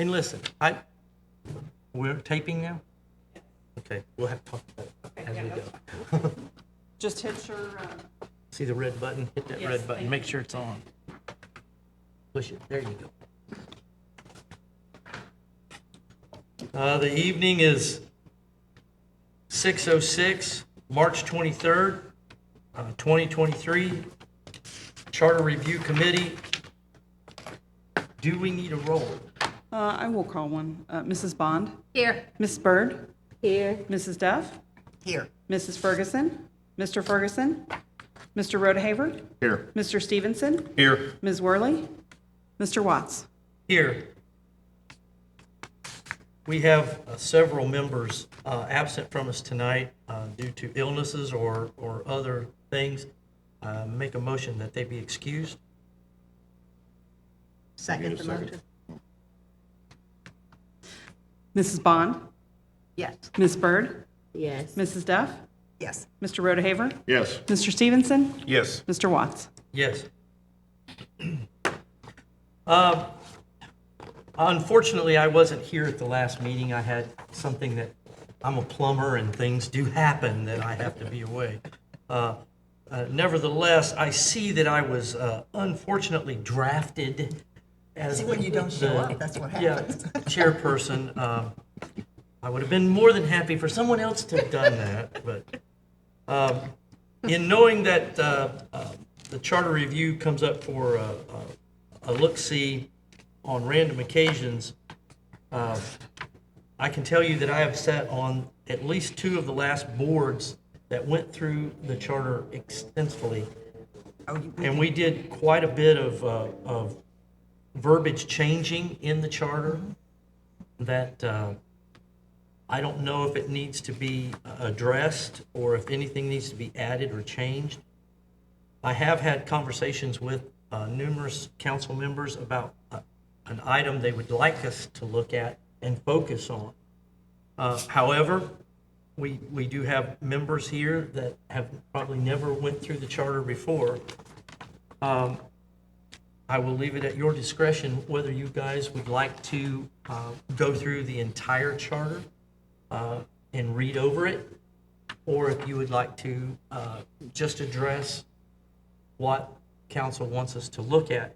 And listen, we're taping now? Okay, we'll have to talk about it as we go. Just hit your, See the red button? Hit that Yes, red button, thank make sure it's on. Push it, there you go. The evening is 6:06, March 23rd, 2023. Charter Review Committee. Do we need a roll? I will call one. Mrs. Bond? Here. Miss Byrd? Here. Mrs. Duff? Here. Mrs. Ferguson? Mr. Ferguson? Mr. Rodehaver? Here. Mr. Stevenson? Here. Ms. Worley? Mr. Watts? Here. We have several members absent from us tonight due to illnesses or other things. Make a motion that they be excused. Second the motion. Mrs. Bond? Yes. Miss Byrd? Yes. Mrs. Duff? Yes. Mr. Rodehaver? Yes. Mr. Stevenson? Yes. Mr. Watts? Yes. Unfortunately, I wasn't here at the last meeting. I had something that, I'm a plumber and things do happen that I have to be away. Nevertheless, I see that I was unfortunately drafted as See, when you don't show up, that's what happens. chairperson. I would have been more than happy for someone else to have done that, but in knowing that the charter review comes up for a look-see on random occasions, I can tell you that I have sat on at least 2 of the last boards that went through the charter extensively. Oh, you And we did quite a bit of verbiage changing in the charter that I don't know if it needs to be addressed or if anything needs to be added or changed. I have had conversations with numerous council members about an item they would like us to look at and focus on. However, we do have members here that have probably never went through the charter before. I will leave it at your discretion whether you guys would like to go through the entire charter and read over it, or if you would like to just address what council wants us to look at.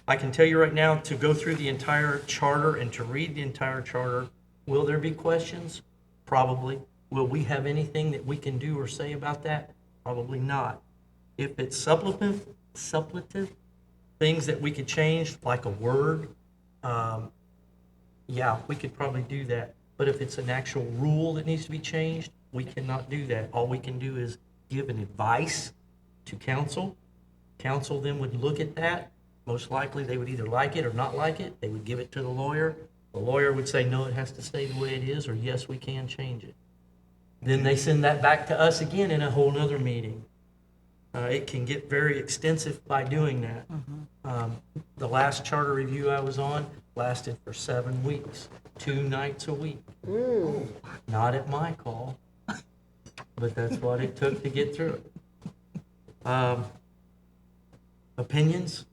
I can tell you right now, to go through the entire charter and to read the entire charter, will there be questions? Probably. Will we have anything that we can do or say about that? Probably not. If it's suppletive things that we could change, like a word, yeah, we could probably do that. But if it's an actual rule that needs to be changed, we cannot do that. All we can do is give an advice to council. Council then would look at that. Most likely, they would either like it or not like it. They would give it to the lawyer. The lawyer would say, no, it has to stay the way it is, or yes, we can change it. Then they send that back to us again in a whole nother meeting. It can get very extensive by doing that. The last charter review I was on lasted for 7 weeks, 2 nights a week. Not at my call, but that's what it took to get through it. Opinions?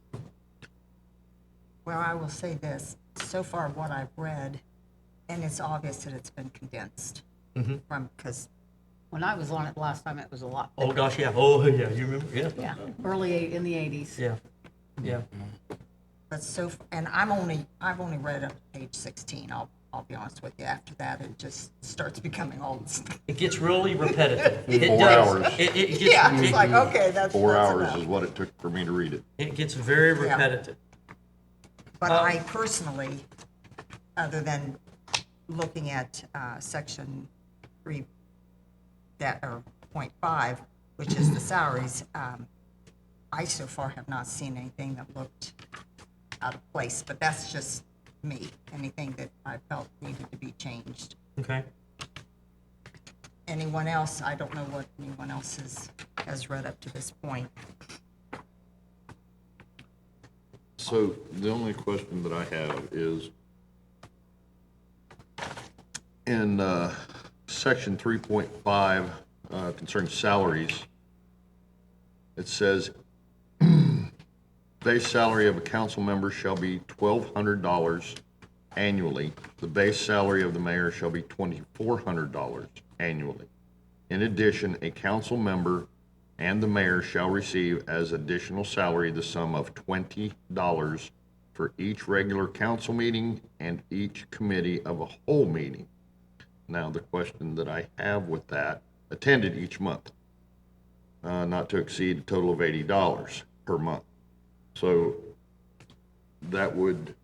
Well, I will say this, so far what I've read, and it's obvious that it's been condensed from, because When I was on it last time, it was a lot Oh, thicker. gosh, yeah. Oh, yeah, you remember? Yeah. Yeah, early in the 80s. Yeah, yeah. but and I've only read up to page 16. I'll be honest with you. After that, it just starts becoming all. It gets really repetitive. It 4 does. hours. It gets, Yeah, it's it- like, okay, that's 4 hours enough. is what it took for me to read it. it gets very repetitive. But I personally, other than looking at section 3, or .5, which is the salaries, I so far have not seen anything that looked out of place. But that's just me. Anything that I felt needed to be changed. Okay. Anyone else? I don't know what anyone else has read up to this point. So the only question that I have is, in section 3.5 concerning salaries, it says, base salary of a council member shall be $1,200 annually. The base salary of the mayor shall be $2,400 annually. In addition, a council member and the mayor shall receive as additional salary the sum of $20 for each regular council meeting and each committee of a whole meeting. Now, the question that I have with that, attended each month, not to exceed a total of $80 per month. So that would,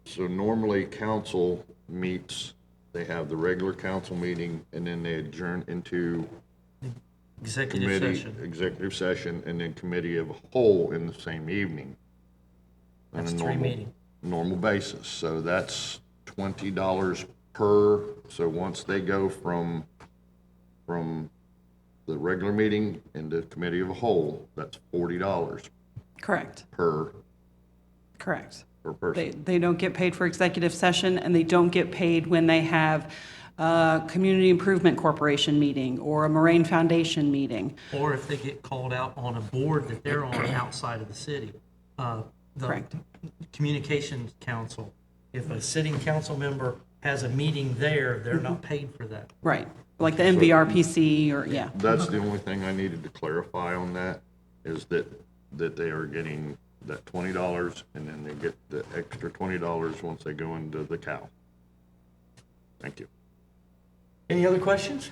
so normally council meets, they have the regular council meeting and then they adjourn into Executive committee, session. executive session, and then committee of a whole in the same evening. On That's a 3 normal, meetings. normal basis. So that's $20 per, so once they go from the regular meeting into committee of a whole, that's $40 Correct, per correct. person. They don't get paid for executive session, and they don't get paid when they have a Community Improvement Corporation meeting or a Moraine Foundation meeting. Or if they get called out on a board that they're on outside of the city. The Correct. Communications Council, if a sitting council member has a meeting there, they're not paid for that. Right, like the MVRPC or, yeah. That's the only thing I needed to clarify on that, is that they are getting that $20 and then they get the extra $20 once they go into the cow. Thank you. Any other questions?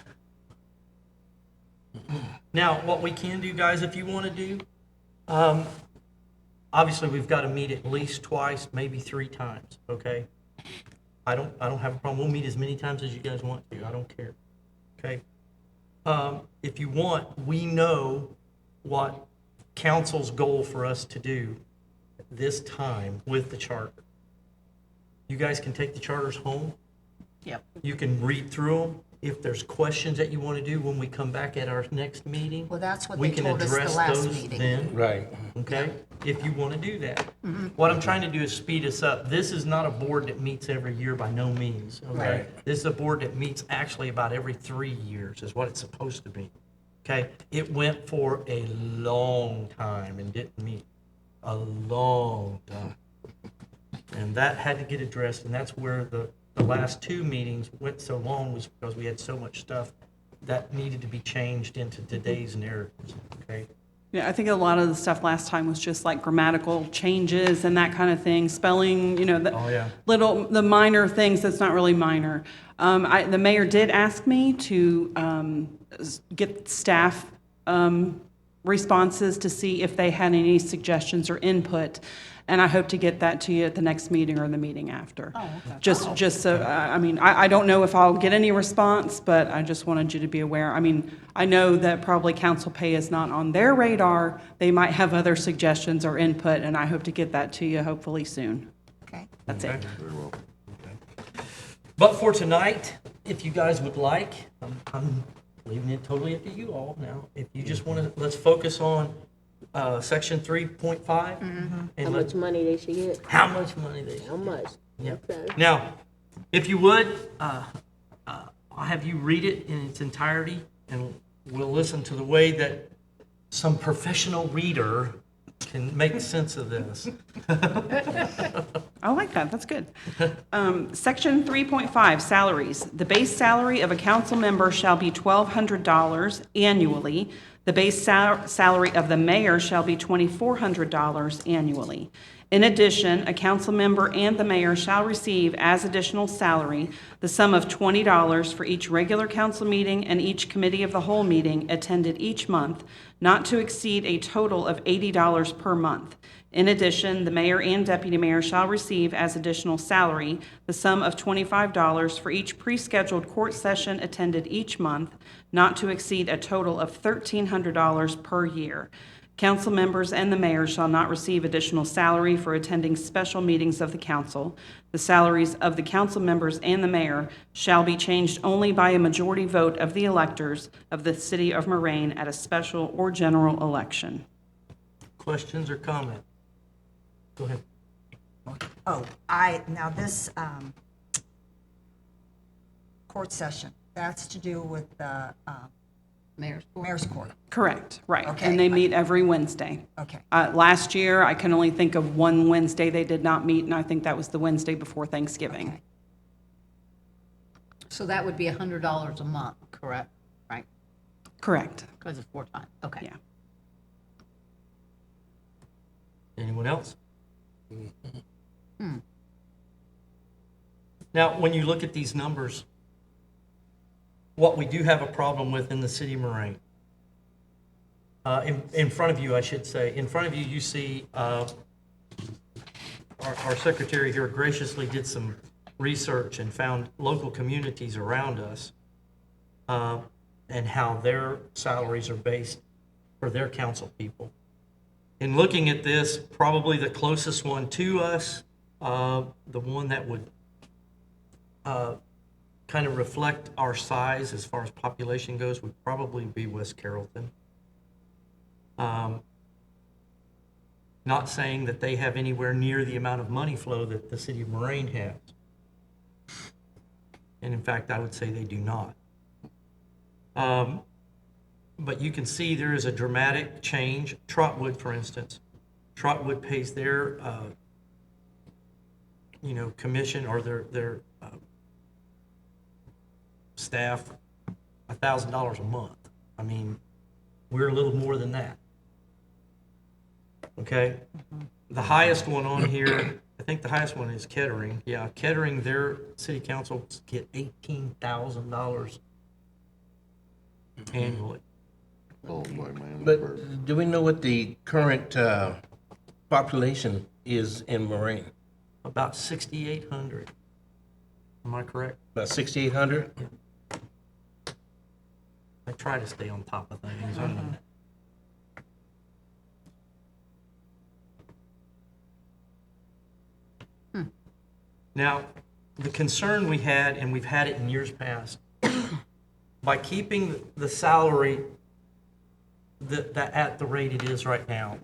Now, what we can do, guys, if you want to do, obviously, we've got to meet at least twice, maybe 3 times, okay? I don't have a problem. We'll meet as many times as you guys want to. I don't care, okay? If you want, we know what council's goal for us to do this time with the charter. You guys can take the charters home. Yep. You can read through them. If there's questions that you want to do when we come back at our next meeting, Well, that's what we they can told us the address last those meeting. then, Right. okay? If you want to do that. What I'm trying to do is speed us up. This is not a board that meets every year by no means, okay? Right. This is a board that meets actually about every 3 years is what it's supposed to be, okay? It went for a long time and didn't meet, a long time. And that had to get addressed, and that's where the last 2 meetings went so long, was because we had so much stuff that needed to be changed into today's narratives, okay? Yeah, I think a lot of the stuff last time was just like grammatical changes and that kind of thing, spelling, Oh, yeah. the minor things that's not really minor. The mayor did ask me to get staff responses to see if they had any suggestions or input, and I hope to get that to you at the next meeting or the meeting after. Oh, okay. Just so, I don't know if I'll get any response, but I just wanted you to be aware. I mean, I know that probably council pay is not on their radar. They might have other suggestions or input, and I hope to get that to you hopefully soon. Okay. That's it. Very well. But for tonight, if you guys would like, I'm leaving it totally up to you all now. If you just want to, let's focus on section 3.5. And How much money they should get? how much money they should. How much? Yep. Okay. Now, if you would, I'll have you read it in its entirety, and we'll listen to the way that some professional reader can make sense of this. I like that, that's good. Section 3.5, salaries. The base salary of a council member shall be $1,200 annually. The base salary of the mayor shall be $2,400 annually. In addition, a council member and the mayor shall receive as additional salary the sum of $20 for each regular council meeting and each committee of the whole meeting attended each month, not to exceed a total of $80 per month. In addition, the mayor and deputy mayor shall receive as additional salary the sum of $25 for each pre-scheduled court session attended each month, not to exceed a total of $1,300 per year. Council members and the mayor shall not receive additional salary for attending special meetings of the council. The salaries of the council members and the mayor shall be changed only by a majority vote of the electors of the city of Moraine at a special or general election. Questions or comments? Go ahead. Oh, now this court session, that's to do with the mayor's court. Correct, right. Okay. And they meet every Wednesday. Okay. Last year, I can only think of one Wednesday they did not meet, and I think that was the Wednesday before Thanksgiving. So that would be $100 a month, correct? Right? Correct. Because it's 4 times, okay. Yeah. Anyone else? Now, when you look at these numbers, what we do have a problem with in the city of Moraine, in front of you, I should say, in front of you, you see our secretary here graciously did some research and found local communities around us and how their salaries are based for their council people. In looking at this, probably the closest one to us, the one that would kind of reflect our size as far as population goes would probably be West Carrollton. Not saying that they have anywhere near the amount of money flow that the city of Moraine has. And in fact, I would say they do not. But you can see there is a dramatic change. Trotwood, for instance. Trotwood pays their, commission or their staff $1,000 a month. I mean, we're a little more than that. Okay? The highest one on here, I think the highest one is Kettering. Yeah, Kettering, their city councils get $18,000 annually. Oh, boy, man. But do we know what the current population is in Moraine? About 6,800. Am I correct? About 6,800? I try to stay on top of things. Now, the concern we had, and we've had it in years past, by keeping the salary that at the rate it is right now,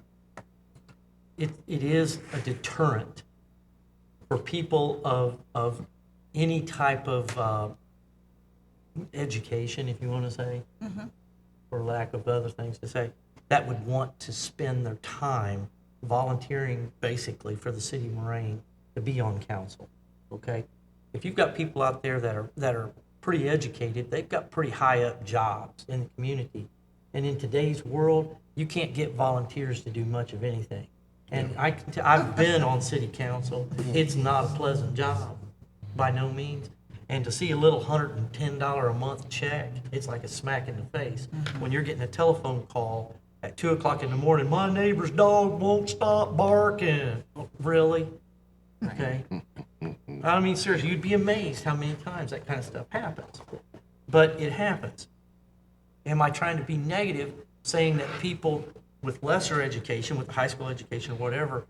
it is a deterrent for people of any type of education, if you want to say, for lack of other things to say, that would want to spend their time volunteering basically for the city of Moraine to be on council. Okay? If you've got people out there that are pretty educated, they've got pretty high up jobs in the community. And in today's world, you can't get volunteers to do much of anything. And I've been on city council. It's not a pleasant job, by no means. And to see a little $110 a month check, it's like a smack in the face. When you're getting a telephone call at 2 o'clock in the morning, my neighbor's dog won't stop barking. Really? Okay. I mean, seriously, you'd be amazed how many times that kind of stuff happens. But it happens. Am I trying to be negative, saying that people with lesser education, with high school education or whatever,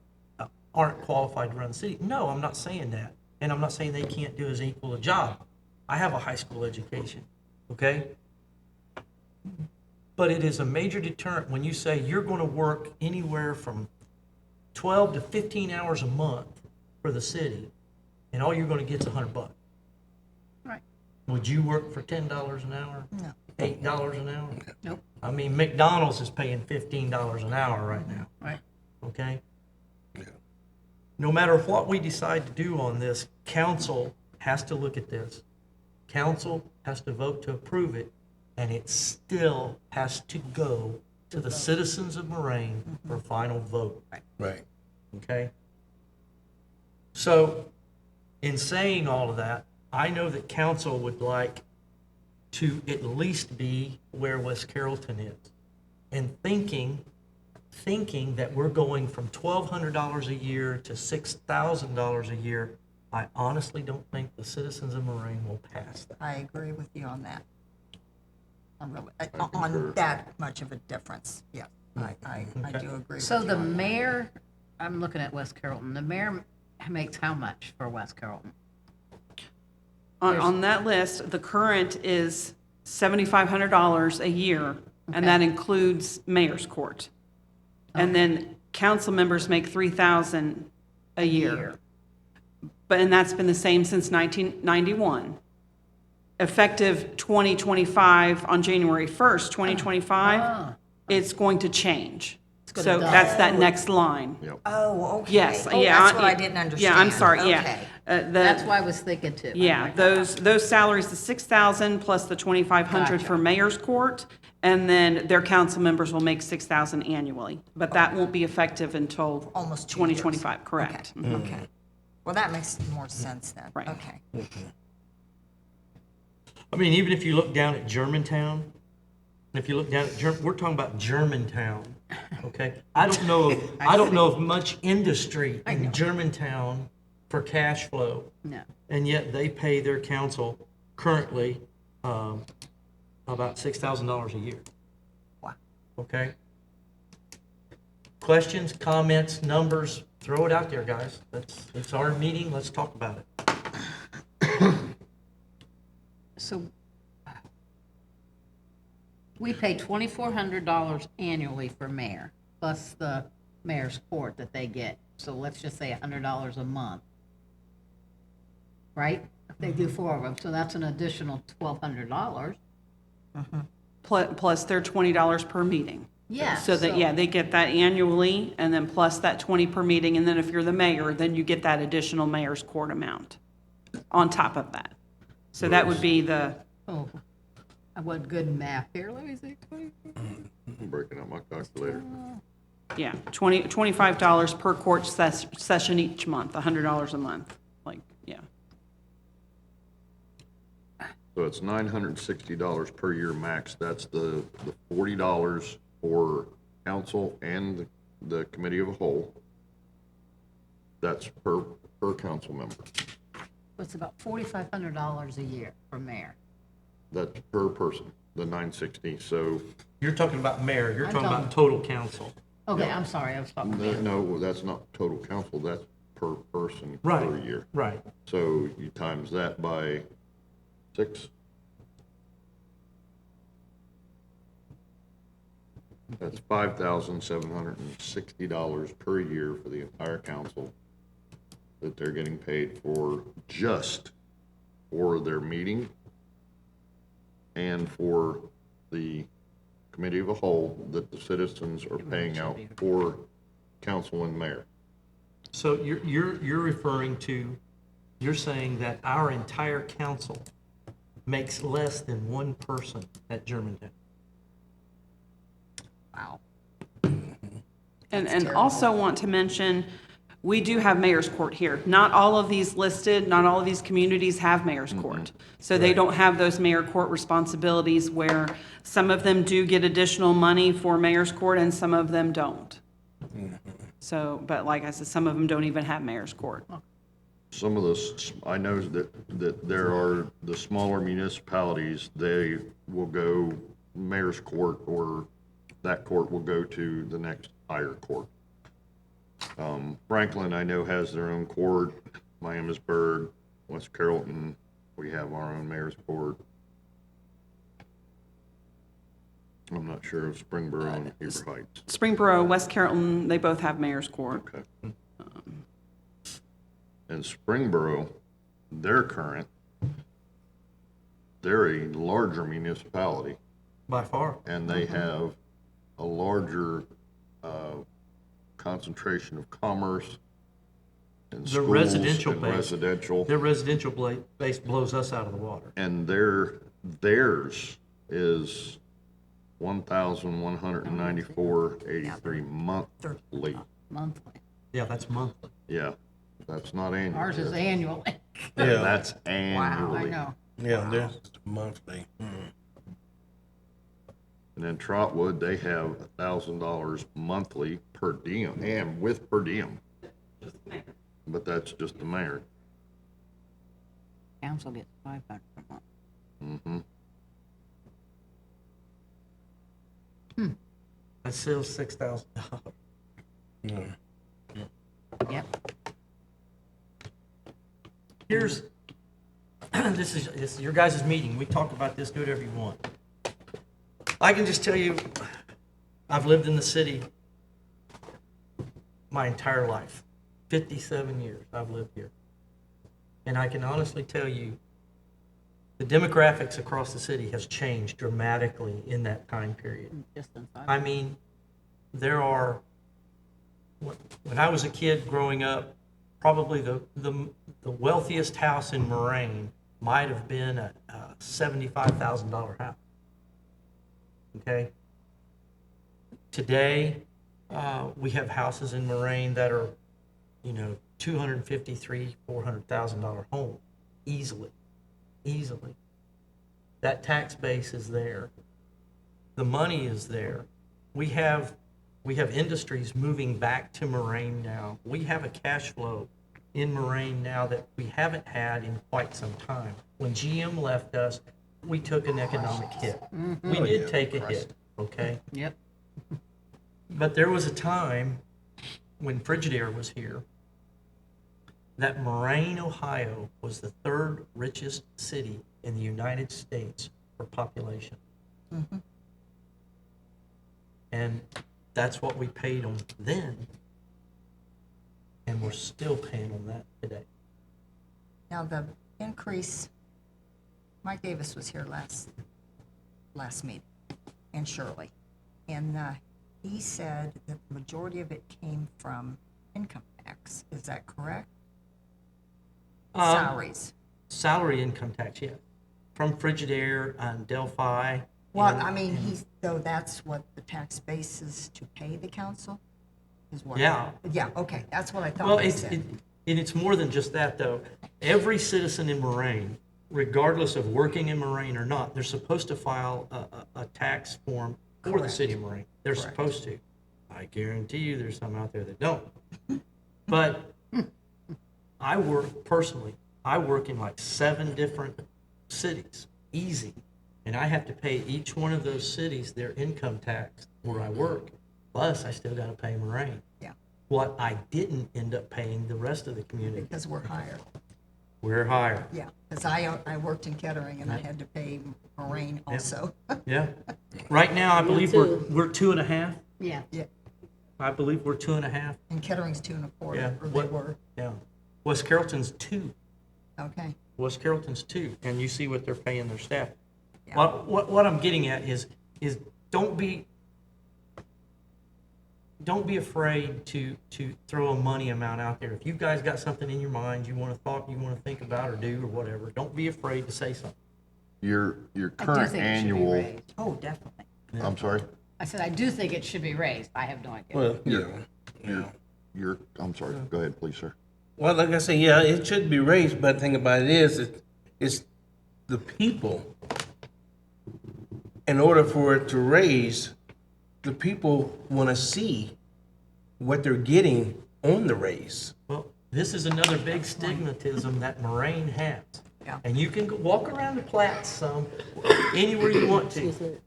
aren't qualified to run the city? No, I'm not saying that. And I'm not saying they can't do as equal a job. I have a high school education, okay? But it is a major deterrent when you say you're going to work anywhere from 12 to 15 hours a month for the city, and all you're going to get is $100. Right. Would you work for $10 an hour? No. $8 an hour? Nope. I mean, McDonald's is paying $15 an hour right now, Right. okay? No matter what we decide to do on this, council has to look at this. Council has to vote to approve it, and it still has to go to the citizens of Moraine for final vote, Right. okay? So, in saying all of that, I know that council would like to at least be where West Carrollton is. And thinking that we're going from $1,200 a year to $6,000 a year, I honestly don't think the citizens of Moraine will pass that. I agree with you on that. On that much of a difference, yes. I do agree with you. So the on that. mayor, I'm looking at West Carrollton, the mayor makes how much for West Carrollton? On that list, the current is $7,500 a year, and that includes mayor's court. And then council members make $3,000 a year. And that's been the same since 1991. Effective 2025, on January 1st, 2025, it's going to change. gonna So double. that's that next line. Yep. Oh, okay. Yes, Oh, yeah. that's what I didn't understand. Yeah, I'm sorry, yeah. Okay. That's why I was thinking too. I'm Yeah, like, those salaries, the 6,000 plus the 2,500 for Gotcha. mayor's court, and then their council members will make 6,000 annually. But that won't be effective until Almost 2 years. 2025, correct. Okay, okay. Well, that makes more sense then. Right. Okay. I mean, even if you look down at Germantown, if you look down at we're talking about Germantown, okay? I don't know of much industry in Germantown for cash flow, No. and yet they pay their council currently about $6,000 a year. Wow. Okay? Questions, comments, numbers, throw it out there, guys. It's our meeting, let's talk about it. So we pay $2,400 annually for mayor, plus the mayor's court that they get. So let's just say $100 a month. Right? If they do 4 of them, so that's an additional $1,200. Plus their $20 per meeting. Yeah. So that, yeah, they get that annually, and then plus that 20 per meeting, and then if you're the mayor, then you get that additional mayor's court amount on top of that. So that would be the, Oh, I wasn't good in math here. Let me see. I'm breaking out my calculator. yeah, $25 per court session each month, $100 a month, like, yeah. So it's $960 per year max. That's the $40 for council and the committee of a whole. That's per council member. It's about $4,500 a year for mayor. That's per person, the 960. So, You're talking about mayor, you're I'm talking talking- about total council. Okay, I'm sorry, I was talking about. no, that's not total council, that's per person per Right. year. Right. So you times that by 6. That's $5,760 per year for the entire council that they're getting paid for just for their meeting and for the committee of a whole that the citizens are paying out for council and mayor. So you're referring to, you're saying that our entire council makes less than one person at Germantown. Wow. And also want to mention, we do have mayor's court here. Not all of these listed, not all of these communities have mayor's court. So they don't have those mayor court responsibilities where some of them do get additional money for mayor's court and some of them don't. So, but like I said, some of them don't even have mayor's court. Some of the, I know that there are the smaller municipalities, they will go mayor's court, or that court will go to the next higher court. Franklin, I know, has their own court. Miamisburg, West Carrollton, we have our own mayor's court. I'm not sure of Springboro and Heber Heights. Springboro, West Carrollton, they both have mayor's court. Okay. And Springboro, they're current. They're a larger municipality, By far. and they have a larger concentration of commerce and The schools residential and base. residential. Their residential base blows us out of the water. And theirs is $1,194.83 monthly. Monthly. Yeah, that's monthly. Yeah, that's not annual. Ours is annually. Yeah, That's I annually. know. yeah, there's monthly. And then Trotwood, they have $1,000 monthly per diem, and with per diem. But that's just the mayor. Council gets 500 a month. Mm-hmm. That's still $6,000. Yep. Here's, this is your guys' meeting. We talk about this, do whatever you want. I can just tell you, I've lived in the city my entire life. 57 years I've lived here. And I can honestly tell you, the demographics across the city has changed dramatically in that time period. Just inside. I mean, there are when I was a kid growing up, probably the wealthiest house in Moraine might have been a $75,000 house. Okay? Today, we have houses in Moraine that are, $253,000, $400,000 home, easily. That tax base is there. The money is there. We have industries moving back to Moraine now. We have a cash flow in Moraine now that we haven't had in quite some time. When GM left us, we took an economic hit. We did take a hit, okay? Yep. But there was a time when Frigidaire was here that Moraine, Ohio was the third richest city in the United States for population. And that's what we paid them then. And we're still paying them that today. Now, the increase, Mike Davis was here last meeting, and Shirley. And he said that the majority of it came from income tax. Is that correct? Salaries. Salary income tax, yeah. From Frigidaire and Delphi. Well, and- I mean, though that's what the tax base is to pay the council? Is what? Yeah. Yeah, okay, that's what I Well, thought he and said. it's more than just that, though. Every citizen in Moraine, regardless of working in Moraine or not, they're supposed to file a tax form for the Correct. city of Moraine. They're Correct. supposed to. I guarantee you there's some out there that don't. But I work in like 7 different cities, easy. And I have to pay each one of those cities their income tax where I work. Plus, I still got to pay Moraine. Yeah, What I didn't end up paying the rest of the community. because we're higher. We're higher. Yeah, because I worked in Kettering and I had to pay Moraine also. Yeah. Right now, I believe too. we're 2.5. Yeah. Yeah, I believe we're 2.5. and Kettering's 2.25, Yeah. or they What- were. Yeah. West Carrollton's 2. Okay, West Carrollton's 2, and you see what they're paying their staff. Yeah. What I'm getting at is don't be afraid to throw a money amount out there. If you guys got something in your mind you want to think about or do or whatever, don't be afraid to say something. Your I do current think it should be annual, raised. oh, definitely. I'm sorry, I said, I do think it should be raised. I have no idea. Well, yeah. I'm sorry, go ahead, please, sir. Well, like I say, yeah, it should be raised, but the thing about it is, it's the people. In order for it to raise, the people want to see what they're getting on the raise. Well, this is another big stigmatism that Moraine has. Yeah. And you can walk around the Platte some, anywhere you want to.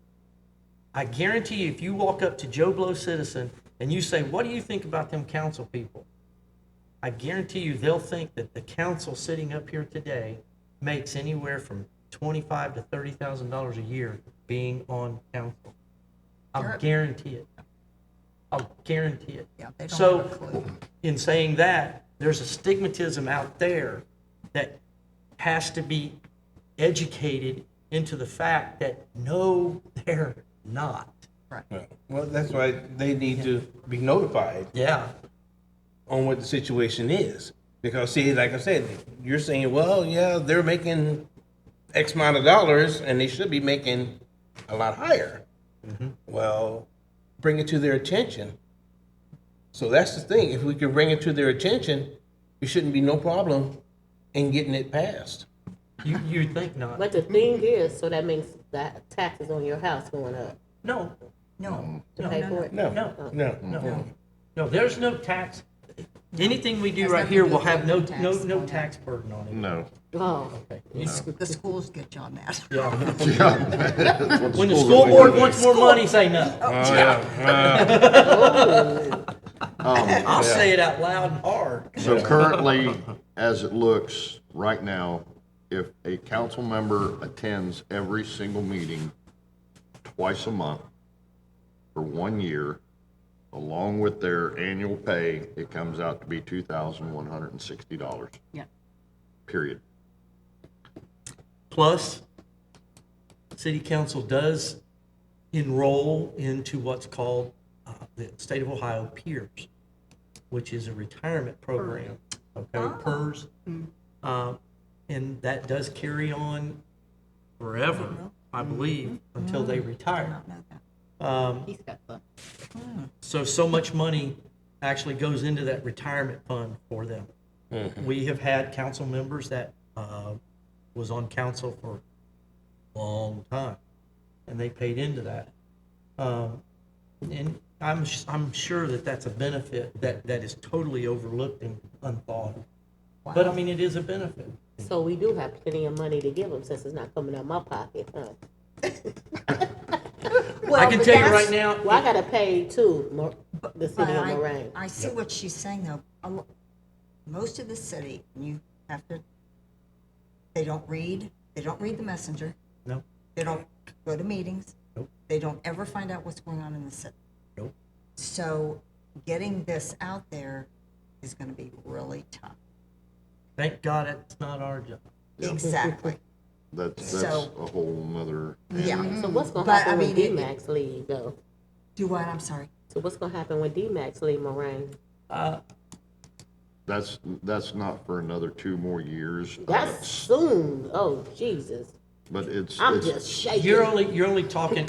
I guarantee you, if you walk up to Joe Blow citizen and you say, what do you think about them council people? I guarantee you, they'll think that the council sitting up here today makes anywhere from $25,000 to $30,000 a year being on council. I'll Sure. guarantee it. I'll guarantee it. Yeah, they don't So, have a clue. in saying that, there's a stigmatism out there that has to be educated into the fact that no, they're not. Well, that's why they need to be notified Yeah, on what the situation is. Because see, like I said, you're saying, well, yeah, they're making X amount of dollars and they should be making a lot higher. Well, bring it to their attention. So that's the thing. If we can bring it to their attention, it shouldn't be no problem in getting it passed. you think not. But the thing is, so that means that taxes on your house going up No, No, to pay for it? No, No. no. no, there's no tax. Anything we do Has right nothing here to do will with have no, tax no, on no that. tax burden on it. No. Oh, Okay. You- the schools get you on that. yeah. That's what When the schools school are board doing. wants more money, say no. Oh, yeah. I'll say it out loud and hard. So currently, as it looks right now, if a council member attends every single meeting twice a month for 1 year, along with their annual pay, it comes out to be $2,160, Yeah. period. Plus, city council does enroll into what's called the state of Ohio peers. which is a retirement program, okay, PERS. And that does carry on forever, I believe, until they I retire. don't know that. He's got some. So much money actually goes into that retirement fund for them. We have had council members that was on council for a long time, and they paid into that. And I'm sure that that's a benefit that is totally overlooked and unthought. But I mean, it is a benefit. So we do have plenty of money to give them since it's not coming out of my pocket, huh? I can tell you right now, Well, I gotta pay too, the But city of Moraine. I see what she's saying, though. Most of the city, you have to, they don't read the messenger. no, They don't go to meetings. Nope. They don't ever find out what's going on in the city. nope. So getting this out there is gonna be really tough. Thank God it's not our job. Exactly. That's So- a whole nother, Yeah. So what's gonna But, I happen when mean, D-Max leave though? Do what? I'm sorry. So what's gonna happen when D-Max leave Moraine? that's not for another 2 more years. That's soon. Oh, Jesus. But I'm it's, just shaking. You're only talking,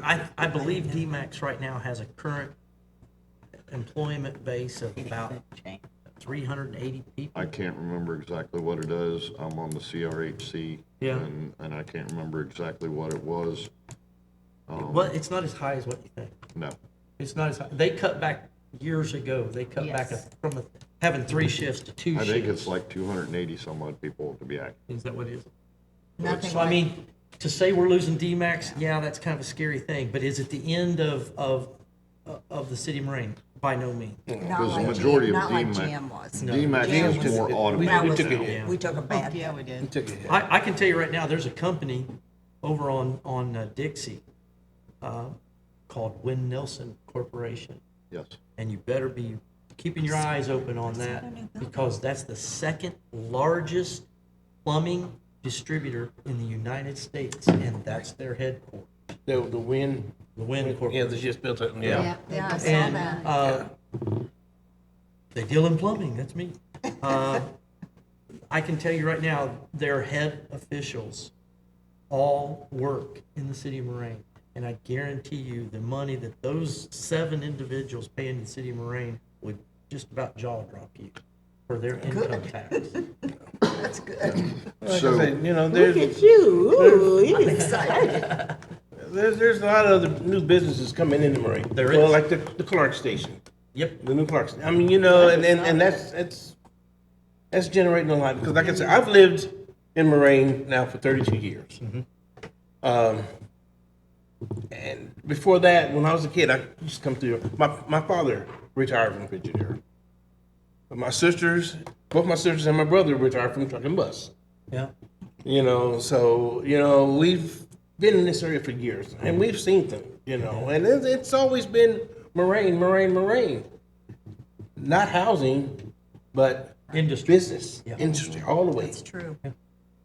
I believe D-Max right now has a current employment base of about 380 people. I can't remember exactly what it is. I'm on the CRHC. Yeah. And I can't remember exactly what it was. Well, it's not as high as what you think. No. It's not as high. They cut back years ago. They cut back Yes. from having 3 shifts to 2 I shifts. think it's like 280 some odd people to be active. Is that what it is? Nothing So I like- mean, to say we're losing D-Max, yeah, that's kind of a scary thing, but is it the end of the city of Moraine? By no means. Not Because the like majority GM, of not like D-Max, GM was. D-Max GM is was- more we automated. That was, took a hit. we took a bad hit. Yeah, we did. Took it. I can tell you right now, there's a company over on Dixie called Wynn Nelson Corporation, Yes. and you better be keeping your eyes open on that, because that's the second largest plumbing distributor in the United States, and that's their headquarters, The wind, the Wynn yeah, Corporation. they just built it, Yeah. Yeah, I saw And that. they deal in plumbing, that's me. I can tell you right now, their head officials all work in the city of Moraine. And I guarantee you, the money that those 7 individuals pay into the city of Moraine would just about jaw drop you for their income tax. That's good. Like I So- said, you know, Look at you. Ooh, you I'm excited. there's a lot of other new businesses coming into Moraine. There Well, is. like the Clark Station, Yep, the new Clark Station. I mean, you know, and that's generating a lot. Because like I said, I've lived in Moraine now for 32 years. And before that, when I was a kid, I used to come through. My father retired from Engineer. But my sisters, both my sisters and my brother retired from truck and bus. yeah. You know, so, you know, we've been in this area for years and we've seen them, you know, and it's always been Moraine. Not housing, but Industry. business, Yeah. industry, all the way. It's true.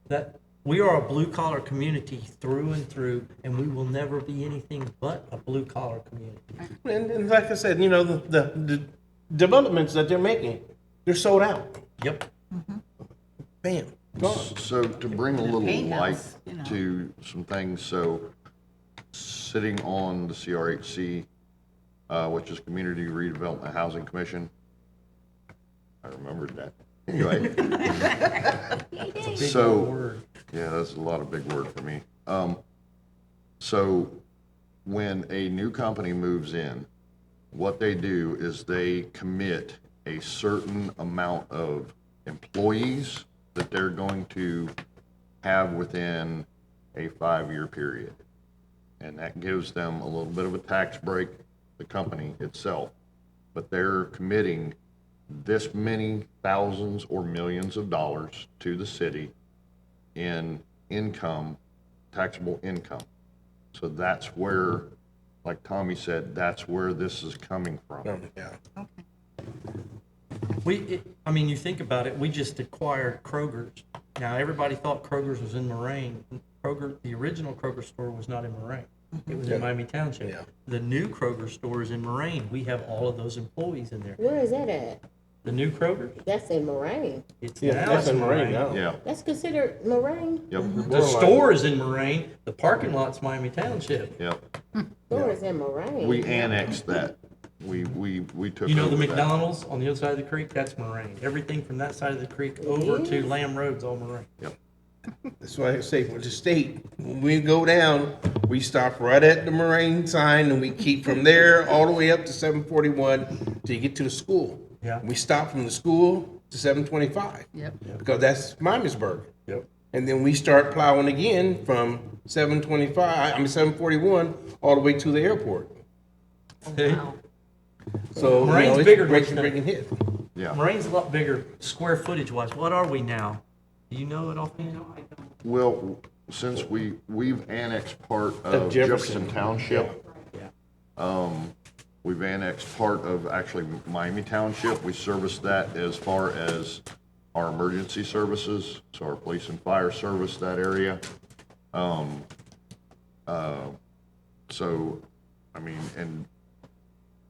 That, we are a blue collar community through and through, and we will never be anything but a blue collar community. And like I said, you know, the developments that they're making, they're sold out. Yep. Bam, gone. So to bring a little paint light house, you know. to some things, so sitting on the CRHC, which is Community Redevelopment Housing Commission, I remembered that. Anyway, Big So- old word. yeah, that's a lot of big word for me. So when a new company moves in, what they do is they commit a certain amount of employees that they're going to have within a 5-year period. And that gives them a little bit of a tax break, the company itself. But they're committing this many thousands or millions of dollars to the city in income, taxable income. So that's where, like Tommy said, that's where this is coming from. Yeah. I mean, you think about it, we just acquired Kroger's. Now, everybody thought Kroger's was in Moraine. Kroger, the original Kroger store was not in Moraine. It was in Yeah. Miami Township. Yeah. The new Kroger store is in Moraine. We have all of those employees in there. Where is that at? The new Kroger, That's in Moraine. it's Yeah, now that's in in Moraine now. Yeah, That's considered Moraine? yep, The store is in Moraine, the parking lot's Miami Township. yep. Store is in Moraine. We annexed that. We took You know the over that. McDonald's on the other side of the creek, that's Moraine. Everything from that side of the creek over to Lamb Road's all Moraine. Yep, That's why I say with the state, when we go down, we stop right at the Moraine sign and we keep from there all the way up to 741 till you get to the school. Yeah. We stop from the school to 725. Yep. Because that's Miamisburg. Yep. And then we start plowing again from 741 all the way to the airport. So, you Moraine's know, it's bigger than breaking, that. breaking hit. yeah. Moraine's a lot bigger square footage wise. What are we now? Do you know it offhand? Well, since we've annexed part Of of Jefferson. Jefferson Township, Yeah. we've annexed part of actually Miami Township. We service that as far as our emergency services, so our police and fire service that area. So, I mean, and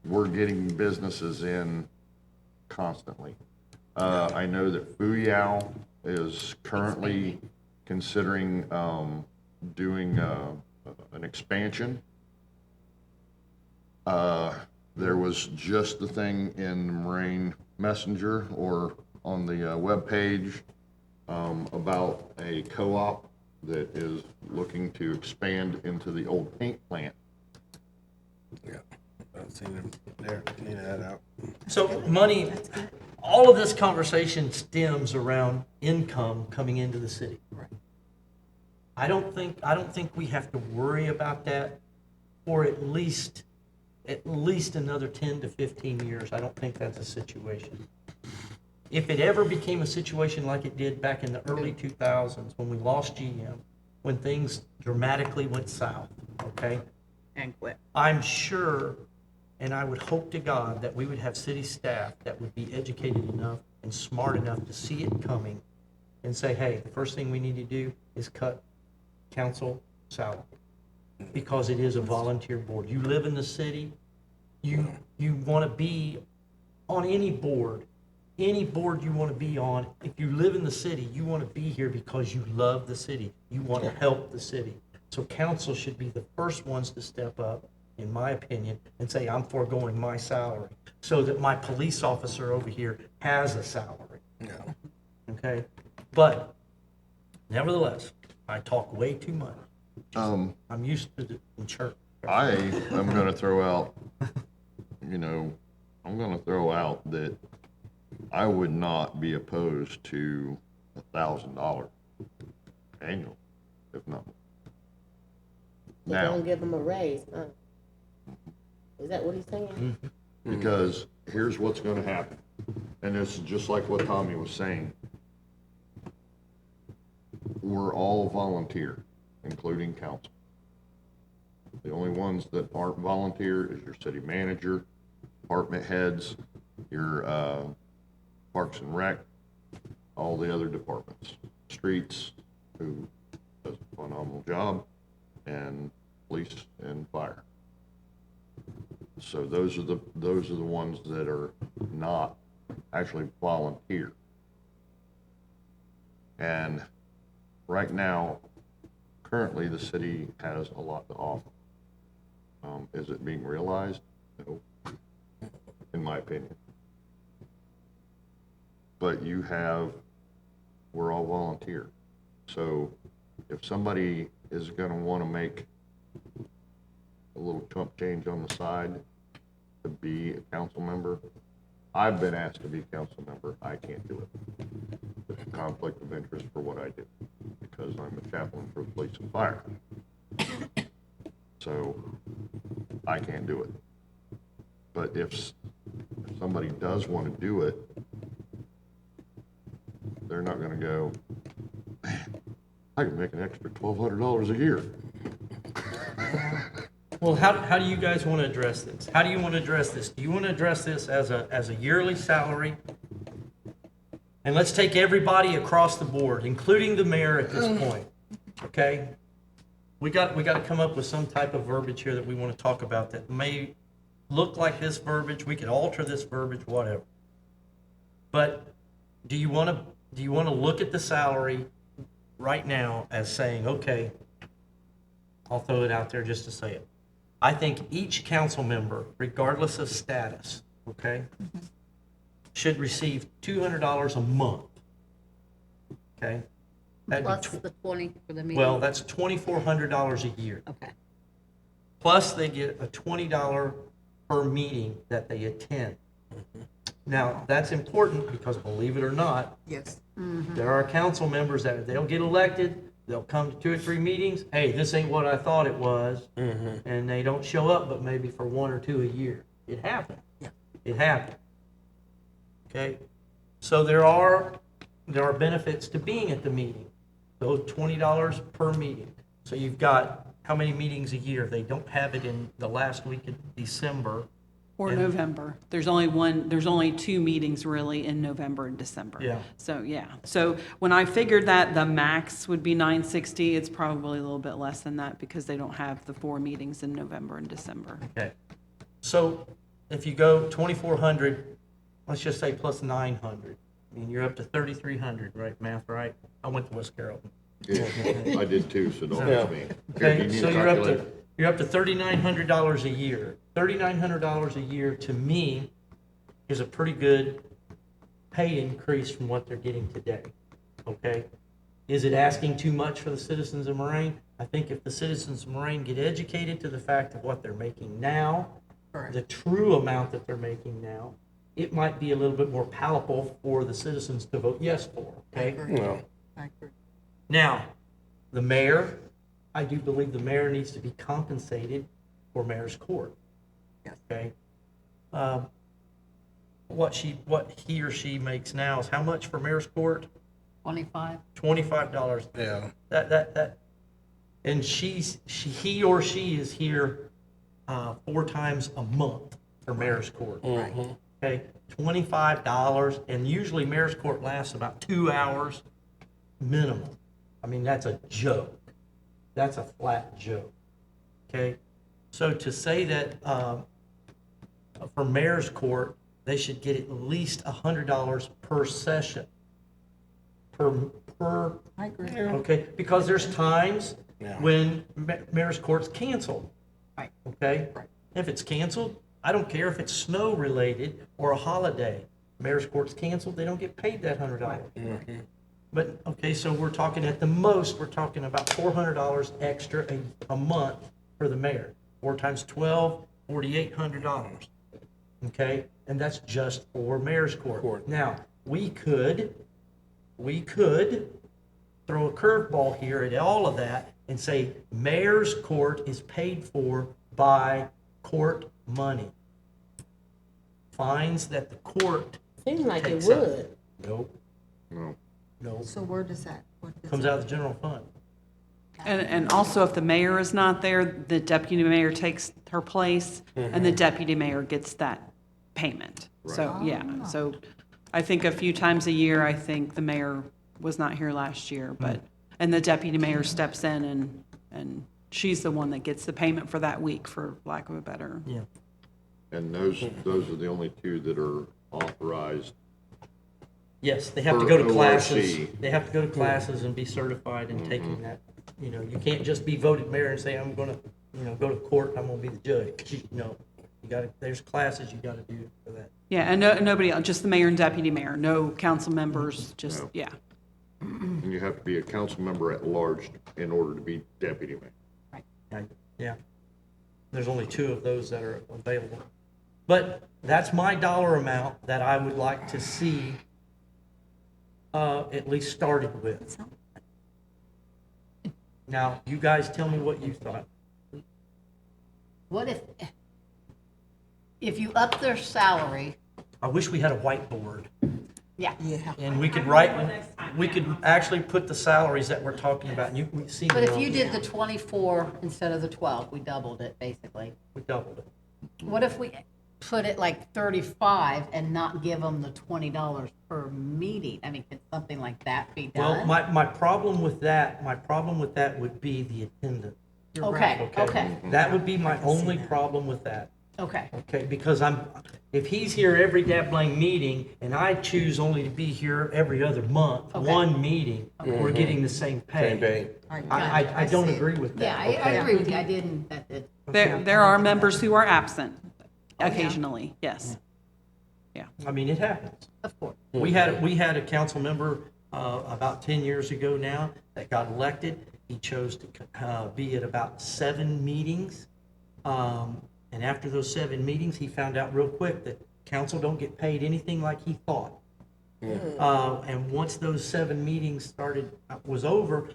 we're getting businesses in constantly. I know that Fuyao is currently considering, doing, an expansion. There was just the thing in the Moraine Messenger or on the, webpage, about a co-op that is looking to expand into the old paint plant. Yeah. I've seen them there, cleaning that out. So money, all of this conversation stems around income coming into the city. I don't think we have to worry about that for at least another 10 to 15 years. I don't think that's a situation. If it ever became a situation like it did back in the early 2000s when we lost GM, when things dramatically went south, okay? And quit. I'm sure, and I would hope to God, that we would have city staff that would be educated enough and smart enough to see it coming and say, hey, the first thing we need to do is cut council salary. Because it is a volunteer board. You live in the city, you want to be on any board you want to be on. If you live in the city, you want to be here because you love the city. You want to help the city. So council should be the first ones to step up, in my opinion, and say, I'm foregoing my salary so that my police officer over here has a salary. No. Okay? But nevertheless, I talk way too much. I'm used to it in church. I am gonna throw out, I'm gonna throw out that I would not be opposed to $1,000 annual, if not. They're gonna Now, give them a raise, huh? Is that what he's saying? because here's what's gonna happen, and this is just like what Tommy was saying. We're all volunteer, including council. The only ones that aren't volunteer is your city manager, department heads, your Parks and Rec, all the other departments, streets, who does a phenomenal job, and police and fire. So those are the ones that are not actually volunteer. And right now, currently, the city has a lot to offer. Is it being realized? No, in my opinion. But we're all volunteer. So if somebody is gonna wanna make a little chump change on the side to be a council member, I've been asked to be a council member, I can't do it. It's a conflict of interest for what I do, because I'm a chaplain for the police and fire. So I can't do it. But if somebody does want to do it, they're not gonna go, man, I can make an extra $1,200 a year. Well, how do you guys want to address this? How do you want to address this? Do you want to address this as a yearly salary? And let's take everybody across the board, including the mayor at this point, okay? we got to come up with some type of verbiage here that we want to talk about that may look like this verbiage. We could alter this verbiage, whatever. But do you want to look at the salary right now as saying, okay, I'll throw it out there just to say it. I think each council member, regardless of status, okay, should receive $200 a month. Okay? That'd be Plus the 20 for the meeting? well, that's $2,400 a year. Okay. Plus, they get a $20 per meeting that they attend. Now, that's important because, believe it or not, Yes. there are council members that they'll get elected, they'll come to 2 or 3 meetings, hey, this ain't what I thought it was, and they don't show up but maybe for 1 or 2 a year. It happened. Yeah. It happened. Okay? So there are benefits to being at the meeting. Those $20 per meeting. So you've got how many meetings a year? They don't have it in the last week of December. Or And- November. There's only 2 meetings really in November and December. Yeah. So, yeah. So when I figured that the max would be 960, it's probably a little bit less than that because they don't have the 4 meetings in November and December. Okay. So if you go 2,400, let's just say plus 900, I mean, you're up to 3,300, right? Math, right? I went to West Carrollton. I did too, so don't So- ask me. Here, Okay, do you need so a you're up calculator? to, $3,900 a year. $3,900 a year, to me, is a pretty good pay increase from what they're getting today, okay? Is it asking too much for the citizens of Moraine? I think if the citizens of Moraine get educated to the fact of what they're making now, Correct. the true amount that they're making now, it might be a little bit more palatable for the citizens to vote yes for, okay? No. I agree. Now, the mayor, I do believe the mayor needs to be compensated for mayor's court. Yes. Okay? What he or she makes now is how much for mayor's court? 25? $25. Yeah. And he or she is here 4 times a month for mayor's court. Okay, $25, and usually mayor's court lasts about 2 hours minimum. I mean, that's a joke. That's a flat joke. Okay, so to say that for mayor's court, they should get at least $100 per session. Per I agree. okay, because there's times Yeah. when mayor's court's canceled. Right. Okay? Right. If it's canceled, I don't care if it's snow related or a holiday. Mayor's court's canceled, they don't get paid that $100. But, okay, so we're talking at the most, we're talking about $400 extra a month for the mayor. 4 times 12, $4,800. Okay? And that's just for mayor's court. Now, we could throw a curveball here at all of that and say mayor's court is paid for by court money. Fines that the court Seems like it takes up. would. Nope, No. nope, So where does that? what does comes that- out of the general fund. And also, if the mayor is not there, the deputy mayor takes her place, and the deputy mayor gets that payment. So, yeah, so I think a few times a year, I think the mayor was not here last year, but, and the deputy mayor steps in and she's the one that gets the payment for that week, for lack of a better. Yeah. And those are the only 2 that are authorized. Yes, they have to For go to classes. ORC. They have to go to classes and be certified in taking that. You know, you can't just be voted mayor and say, I'm gonna, go to court, I'm gonna be the judge. No, you gotta, there's classes you gotta do for that. Yeah, and nobody else, just the mayor and deputy mayor, no council members, just, No. yeah. And you have to be a council member at large in order to be deputy mayor. Yeah. There's only 2 of those that are available. But that's my dollar amount that I would like to see at least started with. It's not- Now, you guys tell me what you thought. What if you up their salary, I wish we had a whiteboard yeah, Yeah. and we could actually put the salaries that we're talking about, and we see. but them if on- you did the 24 instead of the 12, we doubled it, basically. We doubled it. What if we put it like 35 and not give them the $20 per meeting? I mean, could something like that be Well, done? my problem with that would be the attendance. You're right. Okay, okay, That would be my I can see only that. problem with that. okay. Okay, because if he's here every dabbling meeting, and I choose only to be here every other month, Okay. one meeting, we're getting the same pay. Same pay. I don't see it. agree with Yeah, that. I okay? agree with you. I didn't, There are members who are absent occasionally, yes. I mean, it happens. of course. We had a council member, about 10 years ago now that got elected. He chose to, be at about 7 meetings. And after those 7 meetings, he found out real quick that council don't get paid anything like he thought. And once those 7 meetings was over,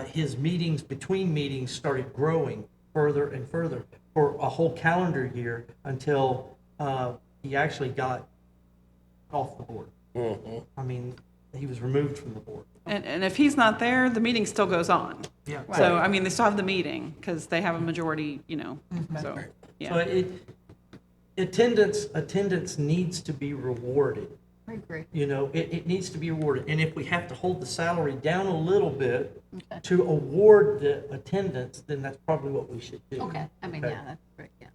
his meetings, between meetings, started growing further and further for a whole calendar year until, he actually got off the board. I mean, he was removed from the board. And if he's not there, the meeting still goes on. Yeah. So, I mean, they still have the meeting because they have a majority, so, So yeah. attendance needs to be rewarded. I agree. It needs to be rewarded. And if we have to hold the salary down a little bit Okay. to award the attendance, then that's probably what we should do. Okay, I mean, Okay. yeah, that's great, yeah.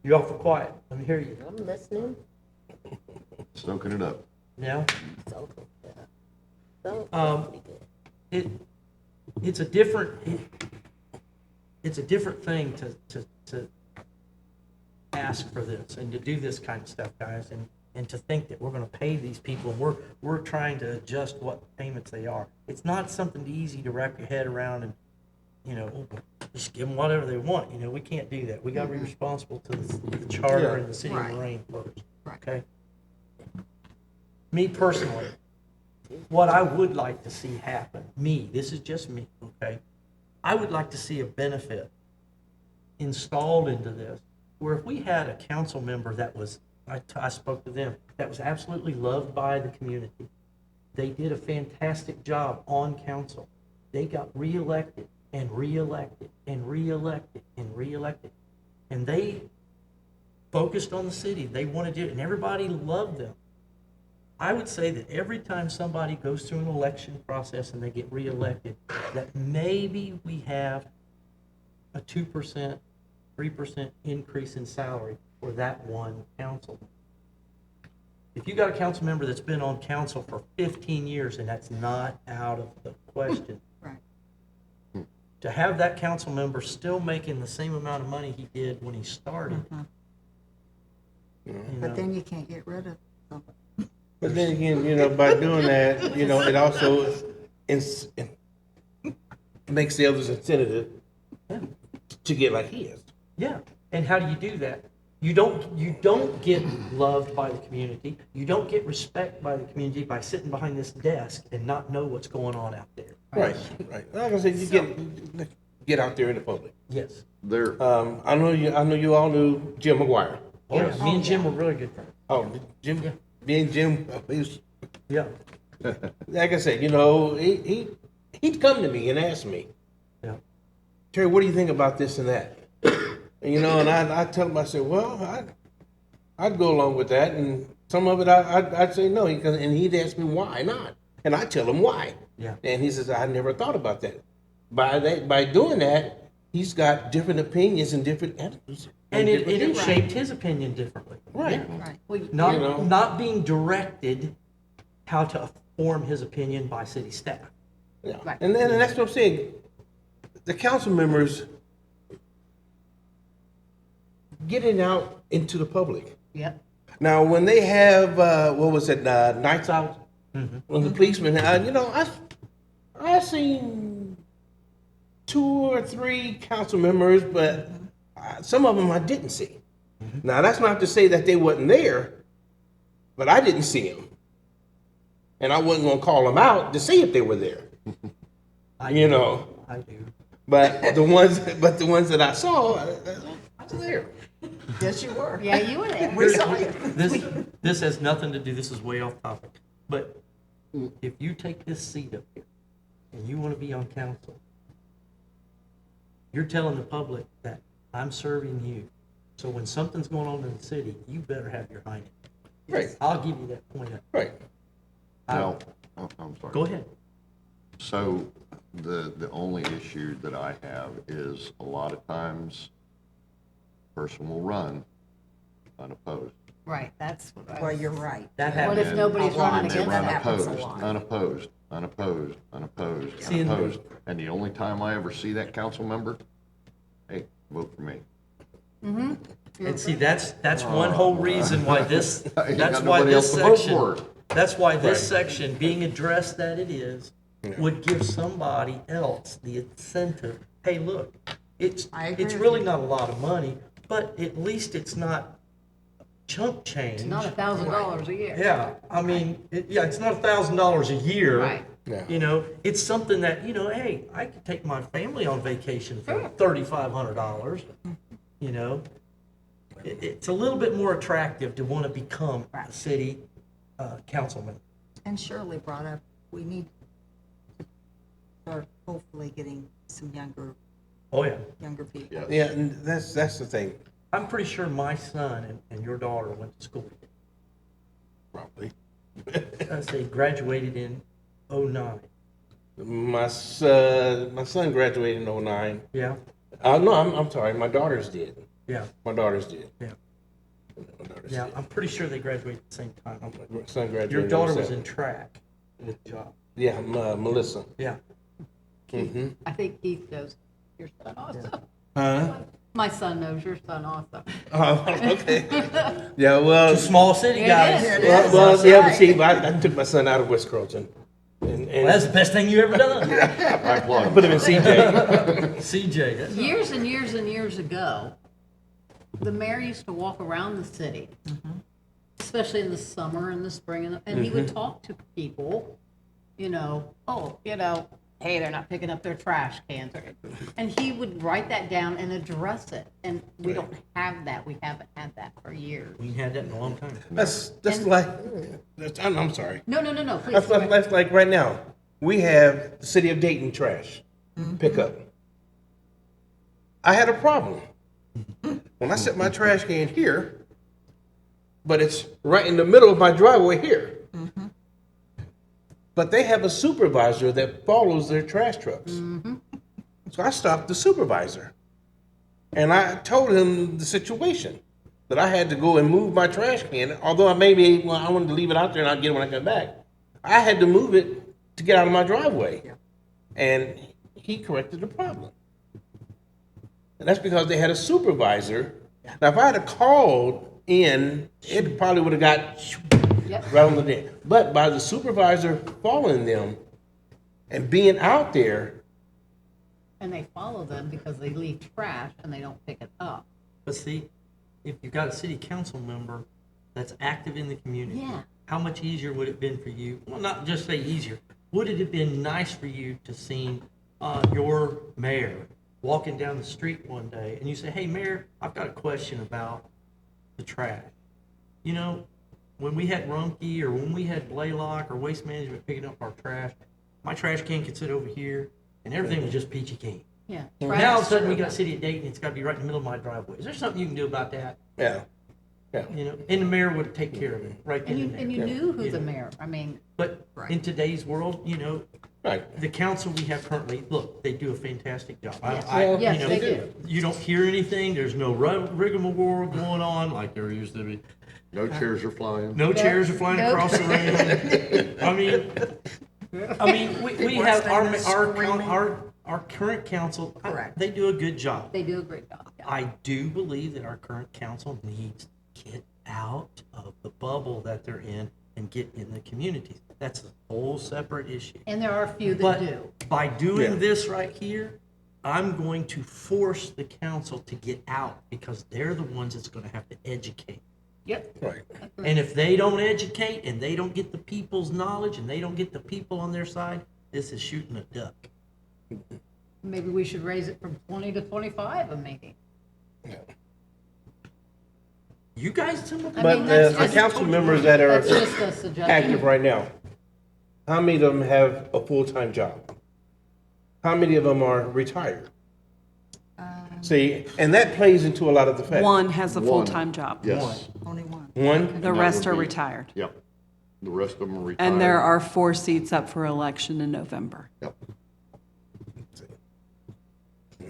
You're awful quiet. Let me hear you. I'm listening. Soaking it up. Now, So, yeah. So, Um, pretty good. it's a different thing to ask for this and to do this kind of stuff, guys, and to think that we're gonna pay these people, and we're trying to adjust what payments they are. It's not something easy to wrap your head around and, just give them whatever they want. We can't do that. We gotta be responsible to the charter and the city of Right. Lorraine first, Right. okay? Me personally, what I would like to see happen, this is just me, okay? I would like to see a benefit installed into this, where if we had a council member that was, I spoke to them, that was absolutely loved by the community. They did a fantastic job on council. They got reelected and reelected and reelected and reelected. And they focused on the city. They wanted to, and everybody loved them. I would say that every time somebody goes through an election process and they get reelected, that maybe we have a 2%, 3% increase in salary for that one councilman. If you got a council member that's been on council for 15 years, and that's not out of the question. Right. To have that council member still making the same amount of money he did when he started. But then you can't get rid of them. But then again, by doing that, it also makes the others incentive to get like he is. Yeah, and how do you do that? You don't get loved by the community. You don't get respect by the community by sitting behind this desk and not know what's going on out there. Right. Like I said, you get out there in the public. Yes. There, I know you all knew Jim McGuire. Oh, yeah. Me and Jim were really good friends. Oh, Jim, me and Jim, Yeah. like I said, he'd come to me and ask me, Yeah. Terry, what do you think about this and that? And I tell him, I said, well, I'd go along with that, and some of it I'd say no, and he'd ask me why not, and I tell him why. Yeah. And he says, I never thought about that. By doing that, he's got different opinions and different attitudes. And it different- shaped his opinion differently. Right. Right. Well, Not being directed how to form his opinion by city staff. Yeah. Right. And that's what I'm saying. The council members getting out into the public. Yep. Now, when they have, nights out, when the policemen, I seen 2 or 3 council members, but some of them I didn't see. Now, that's not to say that they wasn't there, but I didn't see them. And I wasn't gonna call them out to see if they were there. I You do. know. I do. But the ones that I saw, I was there. Yes, you were. Yeah, you were there. We saw you. This has nothing to do, this is way off topic. But if you take this seat up here and you want to be on council, you're telling the public that I'm serving you. So when something's going on in the city, you better have your hind end. Right. I'll give you that point up. Right. now, I'm sorry. Go ahead. So The only issue that I have is a lot of times, person will run unopposed. Right, that's what I Well, was. you're right. That What happens. if nobody's A lot. running And they against run That that? happens a opposed, lot. unopposed, unopposed, unopposed, See, and- unopposed. And the only time I ever see that council member, hey, vote for me. And see, that's one whole reason why this, ain't that's got why nobody this else to vote section, for. that's why this Right. section, being addressed that it is, would give somebody else the incentive, hey, look, it's, I agree it's with really you. not a lot of money, but at least it's not chump change. It's not $1,000 a year. Yeah, I mean, it's not $1,000 a year. Right. Yeah. You know, it's something that, hey, I could take my family on vacation for $3,500, you know? It's a little bit more attractive to want to become a city councilman. And Shirley brought up, we need to start hopefully getting some Oh, yeah. younger people. Yes. Yeah, and that's the thing, I'm pretty sure my son and your daughter went to school. probably. I say graduated in '09. My son graduated in '09. Yeah, No, I'm sorry, my daughters did. yeah, My daughters did. yeah. My daughters Yeah, did. I'm pretty sure they graduated at the same time. My son graduated. Your daughter was 07. in track with job. Yeah, Melissa. Yeah. Mm-hmm. I think Keith knows your son also. Huh? My son knows your son also. Oh, okay. Yeah, well. It's a small city, It guys. is. Well, yeah, but see, I took my son out of West Carrollton. And Well, that's the best thing you ever done. I applaud put you. him in CJ. CJ, that's Years and years and years ago, the mayor used to walk around the city, especially in the summer and the spring, and he would talk to people, hey, they're not picking up their trash cans. And he would write that down and address it. And we don't have that. We haven't had that for years. we ain't had that in a long time. That's I'm sorry. No, please. That's like right now. We have the city of Dayton trash pickup. I had a problem. When I set my trash can here, but it's right in the middle of my driveway here. But they have a supervisor that follows their trash trucks. So I stopped the supervisor. And I told him the situation, that I had to go and move my trash can, although I wanted to leave it out there and I'd get it when I come back. I had to move it to get out of my driveway. And he corrected the problem. And that's because they had a supervisor. Now, if I had called in, it probably would have got Yep. right on the day. But by the supervisor following them and being out there, And they follow them because they leave trash and they don't pick it up. But see, if you've got a city council member that's active in the community, Yeah. how much easier would it have been for you? Well, not just say easier. Would it have been nice for you to see your mayor walking down the street one day and you say, hey, Mayor, I've got a question about the trash. When we had Rumpke or when we had Blaylock or Waste Management picking up our trash, my trash can could sit over here and everything was just peachy keen. Yeah. Now all of a sudden we got City of Dayton, it's got to be right in the middle of my driveway. Is there something you can do about that? yeah. And the mayor would take care of it right then And and you there. knew who the mayor, I mean, But in today's world, Right. the council we have currently, look, they do a fantastic job. Yes. Yes, they do. You don't hear anything, there's no rigmarole going on like there used to be. No chairs are flying. No chairs are flying Nope. across the room. I mean, we have our current council, Correct. they do a good job. they do a great job. Yeah. I do believe that our current council needs to get out of the bubble that they're in and get in the communities. That's a whole separate issue. And there are a few that But do. by doing Yeah. this right here, I'm going to force the council to get out because they're the ones that's going to have to educate. Yep. Right. And if they don't educate and they don't get the people's knowledge and they don't get the people on their side, this is shooting a duck. Maybe we should raise it from 20 to 25 a meeting. You guys, some of I But mean, that's the just- council members that are That's just a suggestion. active right now, how many of them have a full-time job? How many of them are retired? See, and that plays into a lot of the facts. One has a One. full-time job. Yes, Only one. One? The that rest would are be- retired. yep. The rest of them are retired. And there are 4 seats up for election in November. Yep.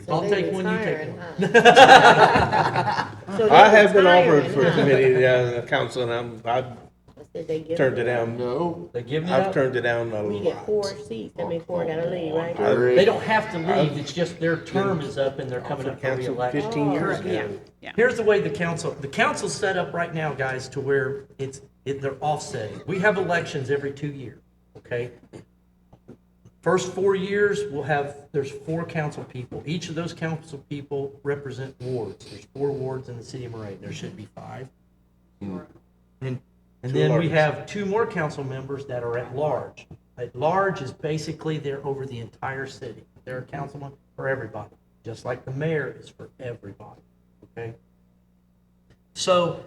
So I'll they take one, you take retiring, one. huh? So I they have been offered retiring, for a huh? committee, council, and I've I said they give turned it them- down. No, They're giving it I've up. turned it down a We get 4 lot. seats, that means 4 gotta leave, right? They don't have to leave, it's just their term is up and they're coming up for Council reelection. 15 years Correct, yeah, ago. yeah. Here's the way the council's set up right now, guys, to where they're offsetting. We have elections every 2 years, okay? First 4 years, there's 4 council people. Each of those council people represent wards. There's 4 wards in the city of Moraine. There should be 5. And then we have 2 more council members that are at large. At large is basically they're over the entire city. They're a councilman for everybody, just like the mayor is for everybody, okay? So,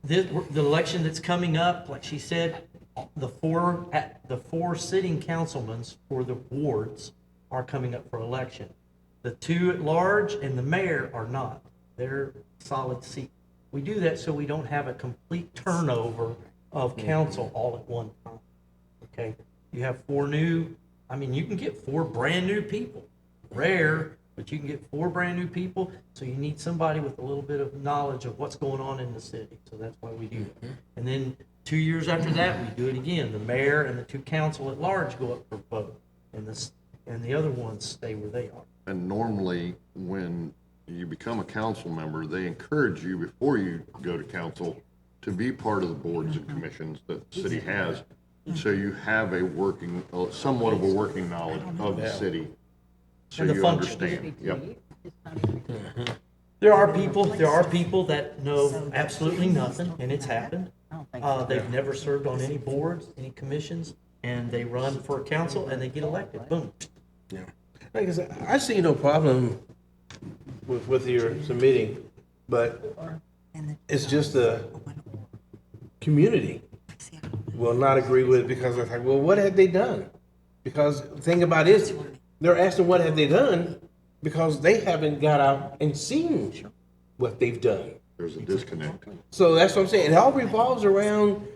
the election that's coming up, like she said, the 4 sitting councilmen for the wards are coming up for election. The 2 at large and the mayor are not. They're solid seats. We do that so we don't have a complete turnover of council all at one time, okay? You have 4 new, you can get 4 brand-new people. Rare, but you can get 4 brand-new people, so you need somebody with a little bit of knowledge of what's going on in the city, so that's why we do it. And then 2 years after that, we do it again. The mayor and the 2 council at large go up for vote, and the other ones stay where they are. and normally, when you become a council member, they encourage you before you go to council to be part of the boards and commissions that the city has. So you have somewhat of a working knowledge of the city. So And the you functions. understand. Yep. There are people that know absolutely nothing, and it's happened. They've never served on any boards, any commissions, and they run for council and they get elected, boom. Yeah. Like I said, I see no problem with your submitting, but it's just the community will not agree with it because it's like, well, what have they done? Because the thing about it is, they're asking what have they done because they haven't got out and seen what they've done. There's a disconnect. So that's what I'm saying. It all revolves around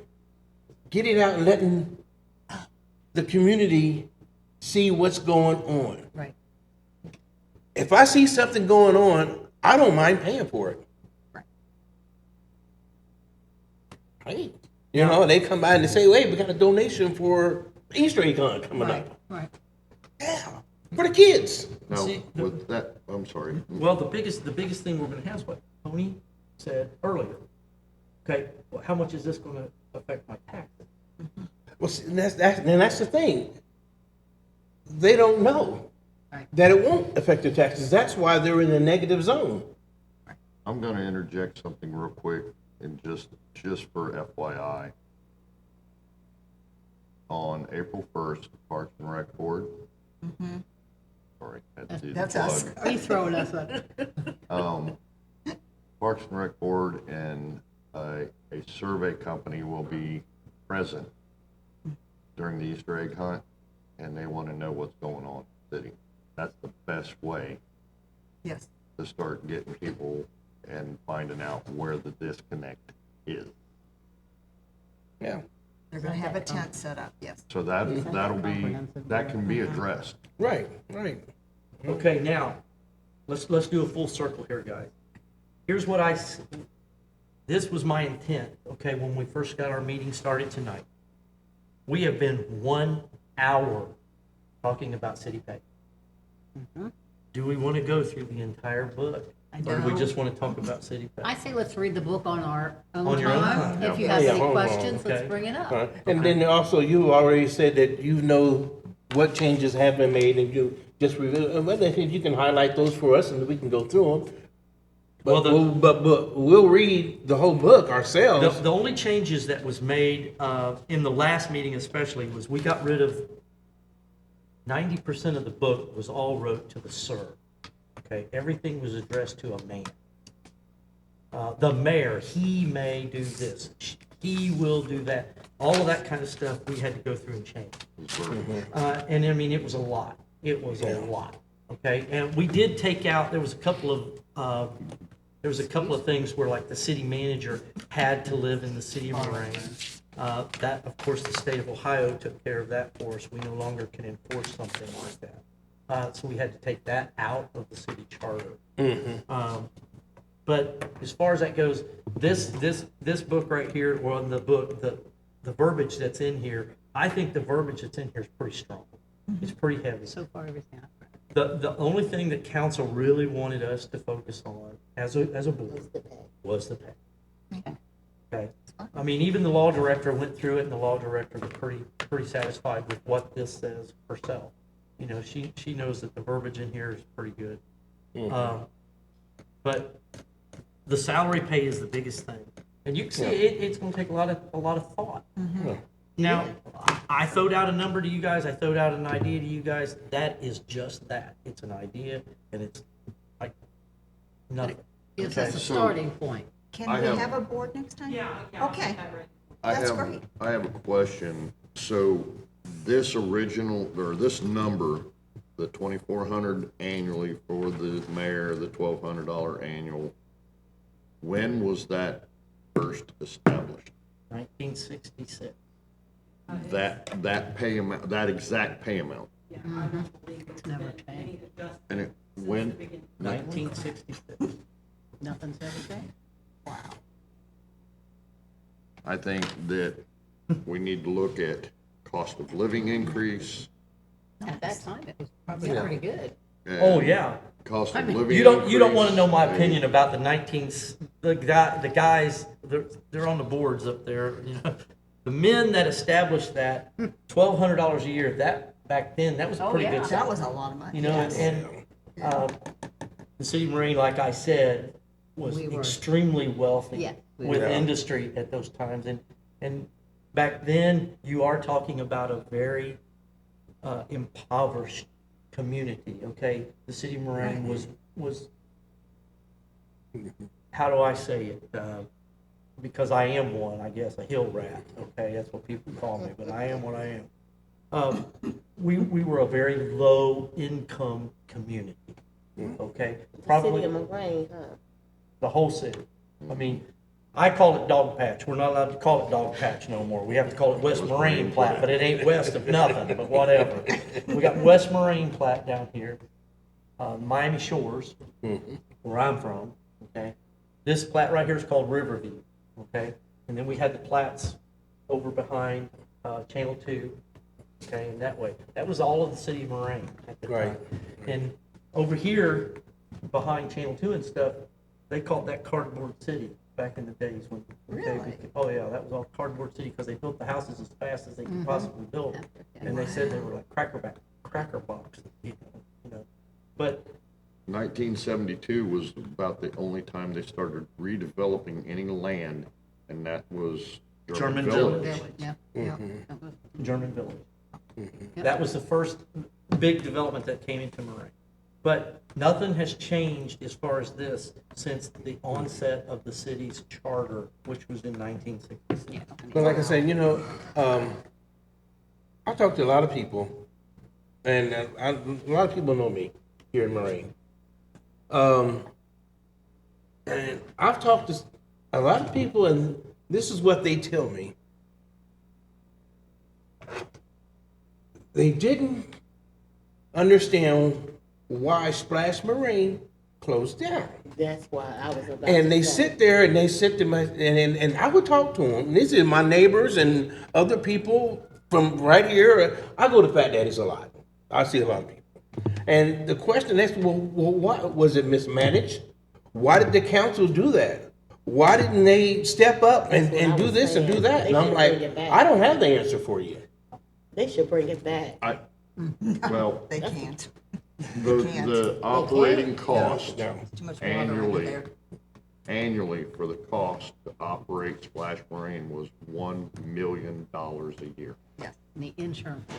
getting out and letting the community see what's going on. Right. If I see something going on, I don't mind paying for it. Hey, you know, they come by and they say, "Wait, we got a donation for Easter egg hunt coming Right, up." right. Yeah, for the kids. Now, See, with that, I'm sorry. Well, the biggest thing we're gonna have is what Tony said earlier. Okay, well, how much is this gonna affect my taxes? Well, see, and that's the thing. They don't know Right. that it won't affect their taxes. That's why they're in the negative zone. I'm gonna interject something real quick and just for FYI. On April 1st, Parks and Rec Board. Sorry. had to do the That's us. plug. Are you throwing us up? Parks and Rec Board and a survey company will be present during the Easter egg hunt, and they want to know what's going on in the city. That's the best way Yes. to start getting people and finding out where the disconnect is. Yeah. They're gonna have a tent set up, yes. So that can be addressed. Right, right. Okay, now, let's do a full circle here, guys. Here's what this was my intent, okay, when we first got our meeting started tonight. We have been 1 hour talking about city pay. Do we want to go through the entire book? Or do we just want to talk about city pay? I say let's read the book on our own On your own time. time, If you yeah. have Yeah, any hold on, questions, let's okay. bring it up. And then also, you already said that you know what changes have been made, and you just review, and whether you can highlight those for us, and we can go through them. Well, But we'll read the whole book ourselves. The only changes that was made in the last meeting especially was we got rid of 90% of the book was all wrote to the sir. Okay, everything was addressed to a man. The mayor, he may do this, he will do that. All of that kind of stuff we had to go through and change. And I mean, it was a lot. It was a lot. Okay, and we did take out. There was a couple of things where, like, the city manager had to live in the city of Moraine. That, of course, the state of Ohio took care of that for us. We no longer can enforce something like that. So we had to take that out of the city charter. But as far as that goes, this book right here, or the book, the verbiage that's in here, I think the verbiage that's in here is pretty strong. It's pretty heavy. So far, everything I've read. The only thing that council really wanted us to focus on as a board was the pay. Okay? I mean, even the law director went through it, and the law director was pretty satisfied with what this says herself. You know, she knows that the verbiage in here is pretty good. But the salary pay is the biggest thing. And you can see it's gonna take a lot of thought. Now, I throwed out a number to you guys, I throwed out an idea to you guys, that is just that. It's an idea, and it's like nothing. Yes, that's a so- starting point. Can I we have- have a board next time? Okay. I That's have, great. I have a question. So this original, or this number, the 2,400 annually for the mayor, the $1,200 annual, when was that first established? 1966. That pay amount, that exact pay amount? It's never changed. And it, when, 1966. Nothing's ever changed. I think that we need to look at cost of living increase. At that time, it was probably pretty good. and Oh, yeah. Cost of I mean, living. You don't want to increase, know my and- opinion about the guys, they're on the boards up there, you know. The men that established that, $1,200 a year, that, back then, that was a Oh, pretty yeah. good That salary. was a lot of money. You know, and, the city of Marine, like I said, was We were- extremely wealthy Yeah, we with were. industry at those times. And back then, you are talking about a very impoverished community, okay? The city of Marine was, how do I say it? Because I am one, I guess, a hill rat, okay? That's what people call me, but I am what I am. We were a very low-income community, okay? The city Probably of Moraine, huh? the whole city. I mean, I call it Dog Patch. We're not allowed to call it Dog Patch no more. We have to call it West Marine Plat, but it ain't west of nothing, but whatever. We got West Marine Plat down here, Miami Shores, where I'm from, okay? This plat right here is called Riverview, okay? And then we had the plats over behind Channel 2, okay, and that way. That was all of the city of Moraine at the time. Right. And over here, behind Channel 2 and stuff, they called that Cardboard City back in the days when. okay, Really? Oh, yeah, that was all Cardboard City because they built the houses as fast as they could possibly build them. And they said they were like cracker box, you know. But 1972 was about the only time they started redeveloping any land, and that was German Village. Village. Village, yeah. Yeah. German Village. That was the first big development that came into Moraine. But nothing has changed as far as this since the onset of the city's charter, which was in 1966. But like I said, you know, I talked to a lot of people, and a lot of people know me here in Moraine. And I've talked to a lot of people, and this is what they tell me. They didn't understand why Splash Marine closed down. That's why I was about to And they say. sit there and they sit to my, and I would talk to them. These are my neighbors and other people from right here. I go to Fat Daddy's a lot. I see a lot of people. And the question is, well, why was it mismanaged? Why did the council do that? Why didn't they step up and, That's what I and do was this and do saying. that? They And I'm should like, bring it back. I don't have the answer for you. They should bring it back. Well, They can't. the operating cost No. Too much water over there. annually for the cost to operate Splash Marine was $1 million a year. Yes. And the insurance.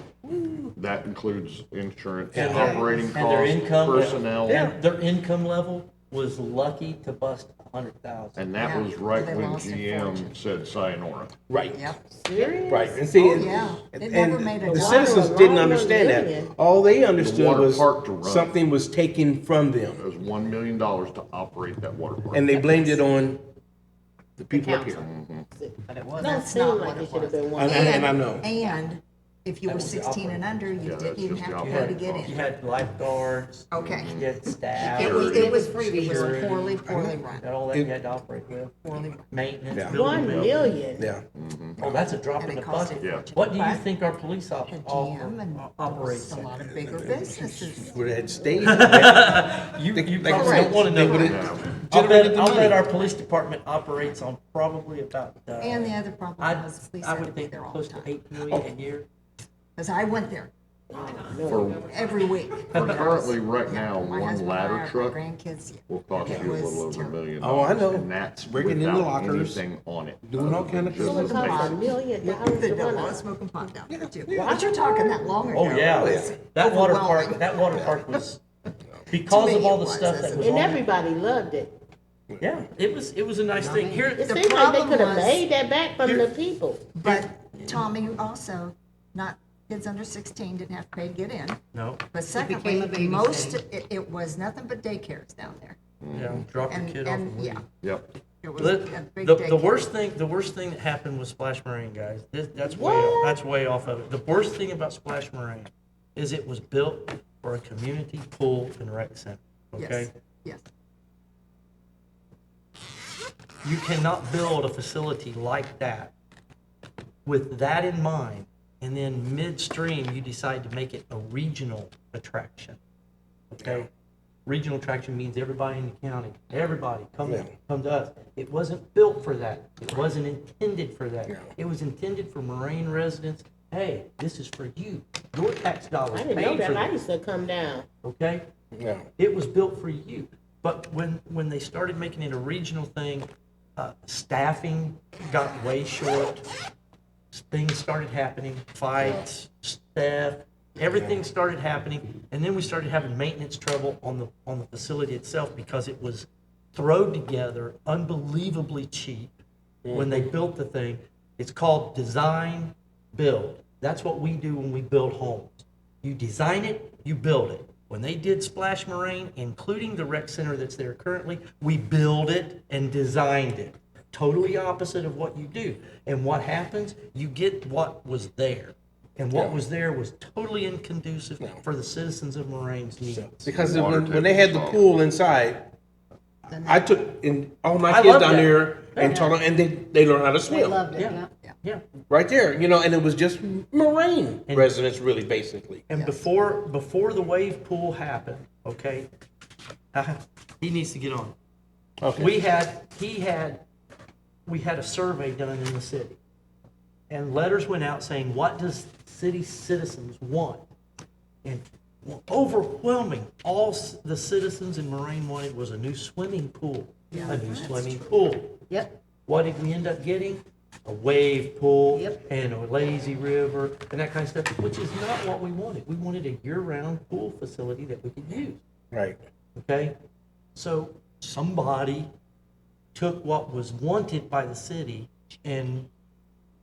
That includes insurance, And their- operating and their costs, income, personnel, and their income level was lucky to bust 100,000. and that Yeah, was right they when lost a GM fortune. said sayonara. Right. Yep. Serious? Right. And see, Oh, yeah. It never and made a the dime. citizens Water didn't alone, understand $1 that. million. All they understood water was park to run. something was taken from them. It was $1 million to operate that water park. And they blamed it on the people up here. But it was. Don't That's seem not like what it it should have was. been one. And I know. And if you were That was the 16 and under, you Yeah, didn't that's even just have the to pay to operating get cost. You in. had lifeguards, Okay. you had staff, It was security, poorly run. got all that you had to operate with, maintenance, Yeah. building. 1 million. Yeah. Oh, that's a drop And in it the cost bucket. a Yeah. fortune. What do you But think our police a GM and operates a at? lot of bigger businesses. Would have had stayed. You Like I probably said, don't wanna they know. would've I'll generated bet, the I'll bet money. our police department operates on probably about, And the other problem I, was police I had to would be think there all close the to time. 8 million a year. Because I went there For every week. currently, right now, My one husband and I, ladder our truck grandkids, will cost It you a was little over $1 terrible. million. Oh, I know. And that's Breaking in the without lockers, anything on it. doing all kind of Just So it the costs basic. $1 million they to did a run lot of a. smoking pot down there too. But you're talking that long ago. Oh, yeah. It was That water park, overwhelming. that water park was, because me of all it the was, stuff as that a- was And on it. everybody loved it. Yeah, it was a nice thing. Here, It The seems like they problem could have was- made that back from the people. But Tommy also, not, kids under 16 didn't have to pay to get in. no, But became secondly, a babysitting. most, it was nothing but daycares down there. yeah, drop your And, kid off and and, leave. yeah, Yep. it was The, a big the daycare. worst thing that happened with Splash Marine, guys, that's way off of it. The worst thing about Splash Marine is it was built for a community pool and rec center, okay? Yes, yes. You cannot build a facility like that with that in mind, and then midstream, you decide to make it a regional attraction, okay? Regional attraction means everybody in the county, everybody, come to us. It wasn't built for that. It wasn't intended for that. It was intended for Moraine residents. Hey, this is for you. Your tax dollars I didn't know paid for that. I this, used to come down. okay? Yeah. It was built for you. But when they started making it a regional thing, staffing got way short. Things started happening, fights, staff, everything started happening. And then we started having maintenance trouble on the facility itself because it was thrown together unbelievably cheap when they built the thing. It's called design, build. That's what we do when we build homes. You design it, you build it. When they did Splash Marine, including the rec center that's there currently, we build it and designed it. Totally opposite of what you do. And what happens? You get what was there. And what was there was totally inconducive for the citizens of Moraine's needs. Because Water when they had the table pool inside, I took in all my I kids love down that. there and taught them, and they learned how to They swim. loved it, Yeah. yeah. Yeah. Right there, and it was just Moraine residents, really, basically. And before the wave pool happened, okay, he needs to get on. Okay. We had a survey done in the city. And letters went out saying, what does city citizens want? And overwhelming, the citizens in Moraine wanted was a new swimming pool. A new swimming pool. Yep. What did we end up getting? A wave pool Yep. and a lazy river and that kind of stuff, which is not what we wanted. We wanted a year-round pool facility that we could use, Right. okay? So somebody took what was wanted by the city and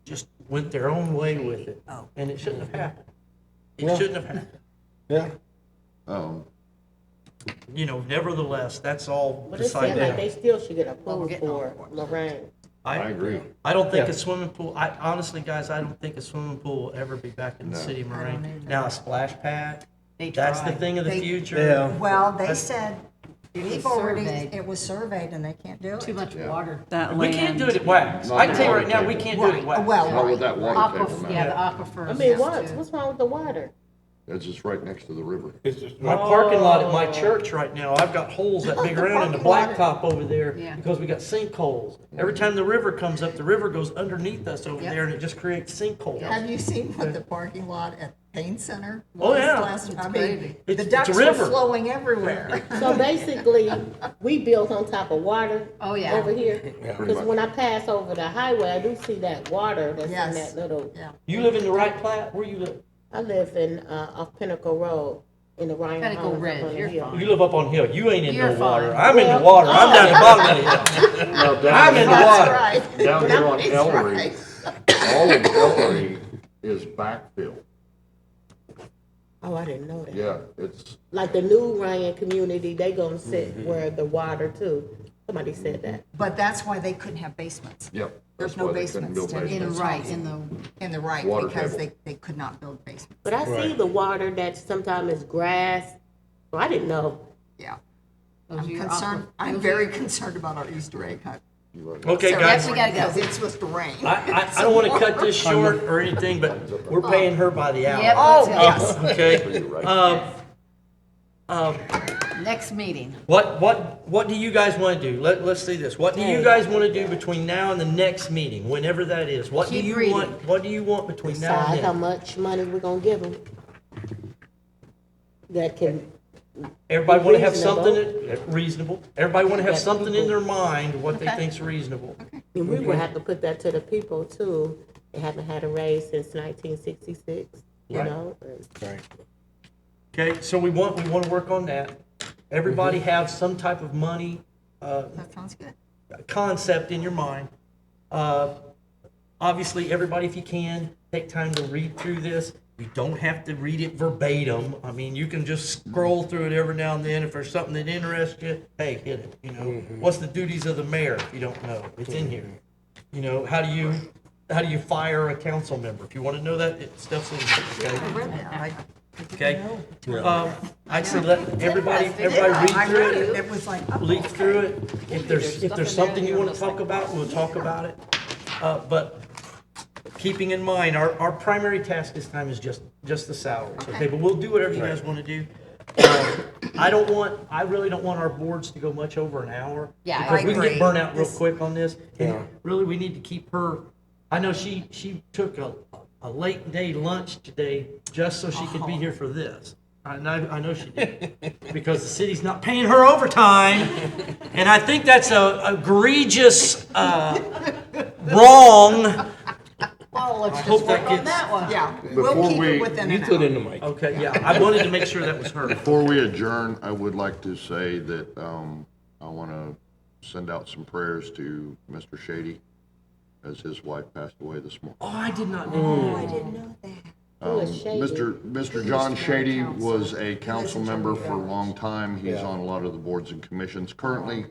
just went their own way with it. And it shouldn't have happened. It Yeah. shouldn't have happened. Yeah. Nevertheless, that's all But it beside seems like that. they still should get a Well, pool we're getting for off Lorraine. I agree. I don't think Yeah. a swimming pool, honestly, guys, I don't think a swimming pool will ever be back in the city of Moraine. either. Now, a splash pad, They that's the tried. thing of the They- future. Yeah. Well, they said, was we've already, surveyed. it was surveyed and they can't do it. Too much water. That We land. can't do it at Wax. Not I can tell you right the now, water we table. can't do it at Right, Wax. well, Not with that water table, Yeah, the man. aquifer. I mean, what's wrong with the water? It's just right next to the river. It's just My parking lot at my church right now, I've got holes that big around in the Parking blacktop over there Yeah. because we got sinkholes. Every time the river comes up, the river goes underneath us over Yep. there and it just creates sinkholes. Have you seen what the parking lot at Payne Center Oh, was yeah. last? I crazy. mean, It's the ducks a were river. flowing everywhere. So basically, we built on top of water. Oh, yeah. Over here. Yeah. Pretty Because much. when I pass over the highway, I do see that water that's in Yes. that little. Yeah. You live in the right plat? Where you live? I live in off Pinnacle Road in the Ryan Pinnacle Homes up Ridge, on the you're hill. fine. You live up on hill. You ain't in You're the water. fine. I'm in the Well, water. I'm down the bottom of the hill. Now, I'm down in the here, water. Right. down here on He's Ellery, right. all of Ellery is backfill. Oh, I didn't know that. Yeah, it's, Like the new Ryan community, they gonna sit Mm-hmm. where the water too. Somebody said that. But that's why they couldn't have basements. yep. There's That's no why they couldn't basements build to any of In those right, houses. in the, In the right, Water because table. they could not build basements. But I see Right. the water that sometimes is grass, so I didn't know. Yeah. those are I'm your concerned, aqua- I'm those very are- concerned about our Easter egg hunt. Okay, So- guys, we gotta go. Because it's supposed to rain. I don't want to cut this short or anything, but we're paying her by the Yep, hour, that's it. okay? Next meeting. What do you guys want to do? Let's see this. What do you guys want to do between now and the next meeting, whenever that is? What do Keep you reading. want, what do you want between now Decide and how then? much money we're gonna give them. That can, Everybody want to have Reasonable. something reasonable. Everybody want to have That something in people- their mind, what they Okay. think's reasonable. and we will have to put that to the people too. They haven't had a raise since 1966, you Right. know? and- Right. Okay, so we want to work on that. Everybody have some type of money, That sounds good. concept in your mind. Obviously, everybody, if you can, take time to read through this. You don't have to read it verbatim. I mean, you can just scroll through it every now and then. If there's something that interests you, hey, hit it, you know. What's the duties of the mayor, if you don't know? It's in here. You know, how do you fire a council member? If you want to know that, stuff's in here, I okay? read that. Okay? I'd say let everybody read I through read it. it, it was like, oh, Leak okay. through it. If there's something you want to talk about, we'll talk about it. But keeping in mind, our primary task this time is just the salaries, okay? But we'll do whatever you guys want to do. I really don't want our boards to go much over an hour. Yeah, I Because we can get agree. burnt out real quick on this. Yeah. And really, we need to keep her, I know she took a late day lunch today just so she could be here for this. I know she did, because the city's not paying her overtime, and I think that's a egregious, wrong. Well, let's hope just that work on gets- that one. Yeah, Before we'll keep we- it within You an put hour. in the mic. Okay, yeah, I wanted to make sure that was her. Before we adjourn, I would like to say that I want to send out some prayers to Mr. Shady, as his wife passed away this morning. Oh, I did not know. I didn't know that. Who is Shady? Mr. John Shady was a council member for a long time. He's on a lot of the boards and commissions. Currently,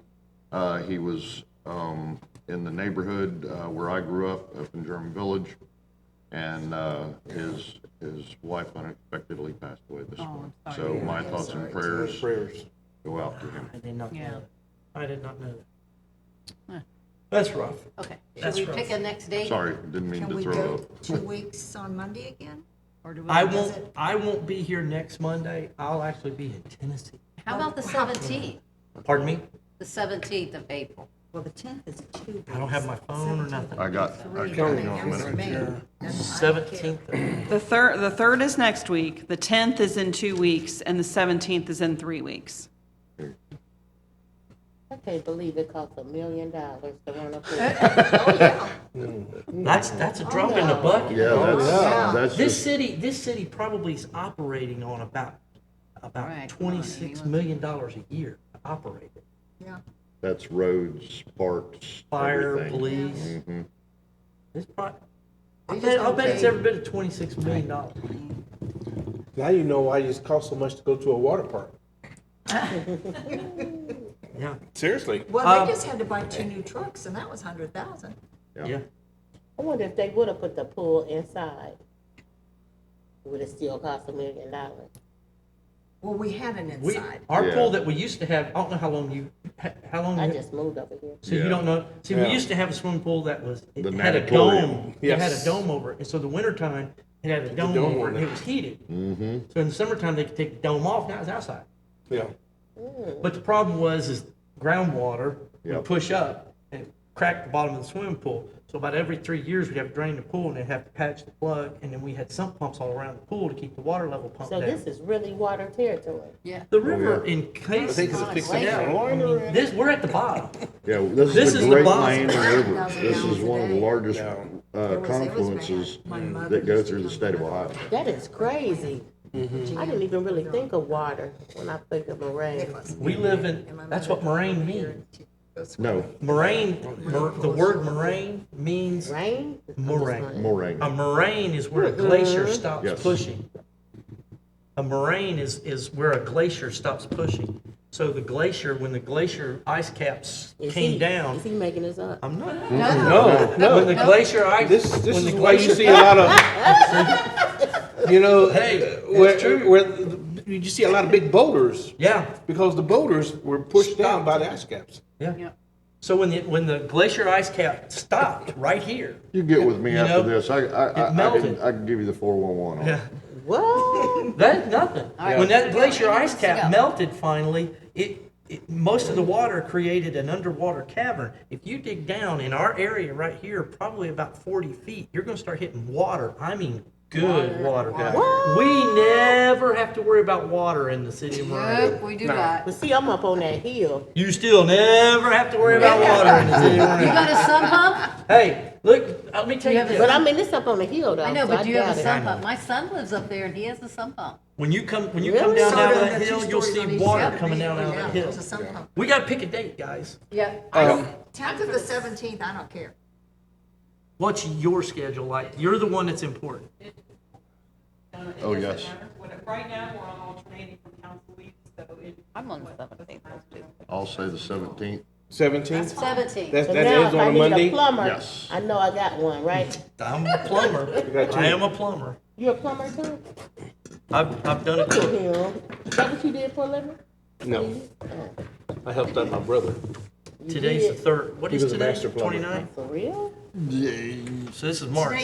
he was in the neighborhood where I grew up in German Village, and his wife unexpectedly passed away this morning. So my thoughts and prayers Prayers. go out to him. I did not know Yeah. that. I did not know that. That's rough. Okay, should That's we rough. pick a next date? Sorry, didn't mean Can to we throw go up. 2 weeks on Monday again? Or do we I visit? won't be here next Monday. I'll actually be in Tennessee. How about the 17th? Pardon me? The 17th of April? Well, the 10th is 2 weeks. I don't have my phone or nothing. I got, Three. hang Maybe on a it was minute. May. Doesn't- I don't care. 17th. The third is next week, the 10th is in 2 weeks, and the 17th is in 3 weeks. I can't believe it cost $1 million to run a pool. Oh, yeah. That's a drop in the bucket. Yeah, Yeah. that's This just, city probably is operating on about Right, come on, $26 million a year to operate it. Yeah. that's roads, parks, Fire, everything. police. Mhm. It's probably, They I just bet it's don't every bit of $26 million. Now you know why it costs so much to go to a water park. Yeah, Seriously. Well, they just had to buy 2 new trucks, and that was 100,000. yeah. I wonder if they would have put the pool inside. Would it still cost $1 million? Well, we had an We, inside. our Yeah. pool that we used to have, I don't know how long I you, just moved over here. so you Yeah. don't know. See, we Yeah. used to have a swimming pool that was, it The had a natatorium. dome. It had a Yes. dome over it. And so the wintertime, it had a dome dome over it on and it. it was heated. Mm-hmm. So in the summertime, they could take the dome off. Now it's outside. Yeah. But the problem is groundwater would Yep. push up and crack the bottom of the swimming pool. So about every 3 years, we'd have to drain the pool and they'd have to patch the plug. And then we had sump pumps all around the pool to keep the water level pumped So down. this is really water territory. Yeah. The river yeah. in I case, think it's a fixed yeah, I line mean, this, we're at the bottom. Yeah, This this is is the the Great boss. Plain River. This is 1,000 one of the gallons a day. largest Yeah. It was bad. confluences My mother that go used to through the come state of down. Ohio. That is crazy. I didn't even really think of water when I think of moraine. It was. We live in, And my that's mother what moraine come here means. to go No, Moraine, the word moraine means Rain? moraine. moraine. A moraine is where a glacier stops Yes. pushing. A moraine is where a glacier stops pushing. So the glacier, when the glacier ice caps Is came he- down, Is he making this up? I'm not. No, no. When the glacier ice, This when the is why you glacier, see a lot of, you know, Hey, it's where, true. where you see a lot of big boulders yeah, because the boulders were pushed down by the ice caps. yeah. Yeah. So when the glacier ice cap stopped right here, You get with me You after know, this. it melted. I can give you the 411 on it. yeah, What? that's nothing. right. When that glacier Yeah, ice let's go. cap melted finally, most of the water created an underwater cavern. If you dig down in our area right here, probably about 40 feet, you're gonna start hitting water. I mean, good water. We never have to worry about water in the city of Marine. Yep, we do that. But see, I'm up on that hill. You still never have to worry about water in the city of You Marine. got a sump pump? Hey, look, let me tell You you have a- But this. I mean, it's up on the hill though. I know, so but do you have doubt a it. sump pump? My son lives up there and he has a sump pump. When you come Really? down So out of the that hill, you'll two-stories see on each water side, coming they down go out of that down. hill. There's a sump pump. We gotta pick a date, guys. Yeah. 10th to the 17th, I don't care. What's your schedule like? You're the one that's important. Oh, yes. Right now, we're on alternating from council weeks, so it. I'm on the 17th, too. I'll say the 17th. 17th? 17th. That But is now, on if I a need Monday? a plumber, Yes. I know I got one, right? I'm a plumber. got two. I am a plumber. You're a plumber too? I've done it. Look at him. Is that what you did for a living? No, I helped out my brother. You Today's the did? third. What He is was a today? master plumber. 29th? For real? So this is March.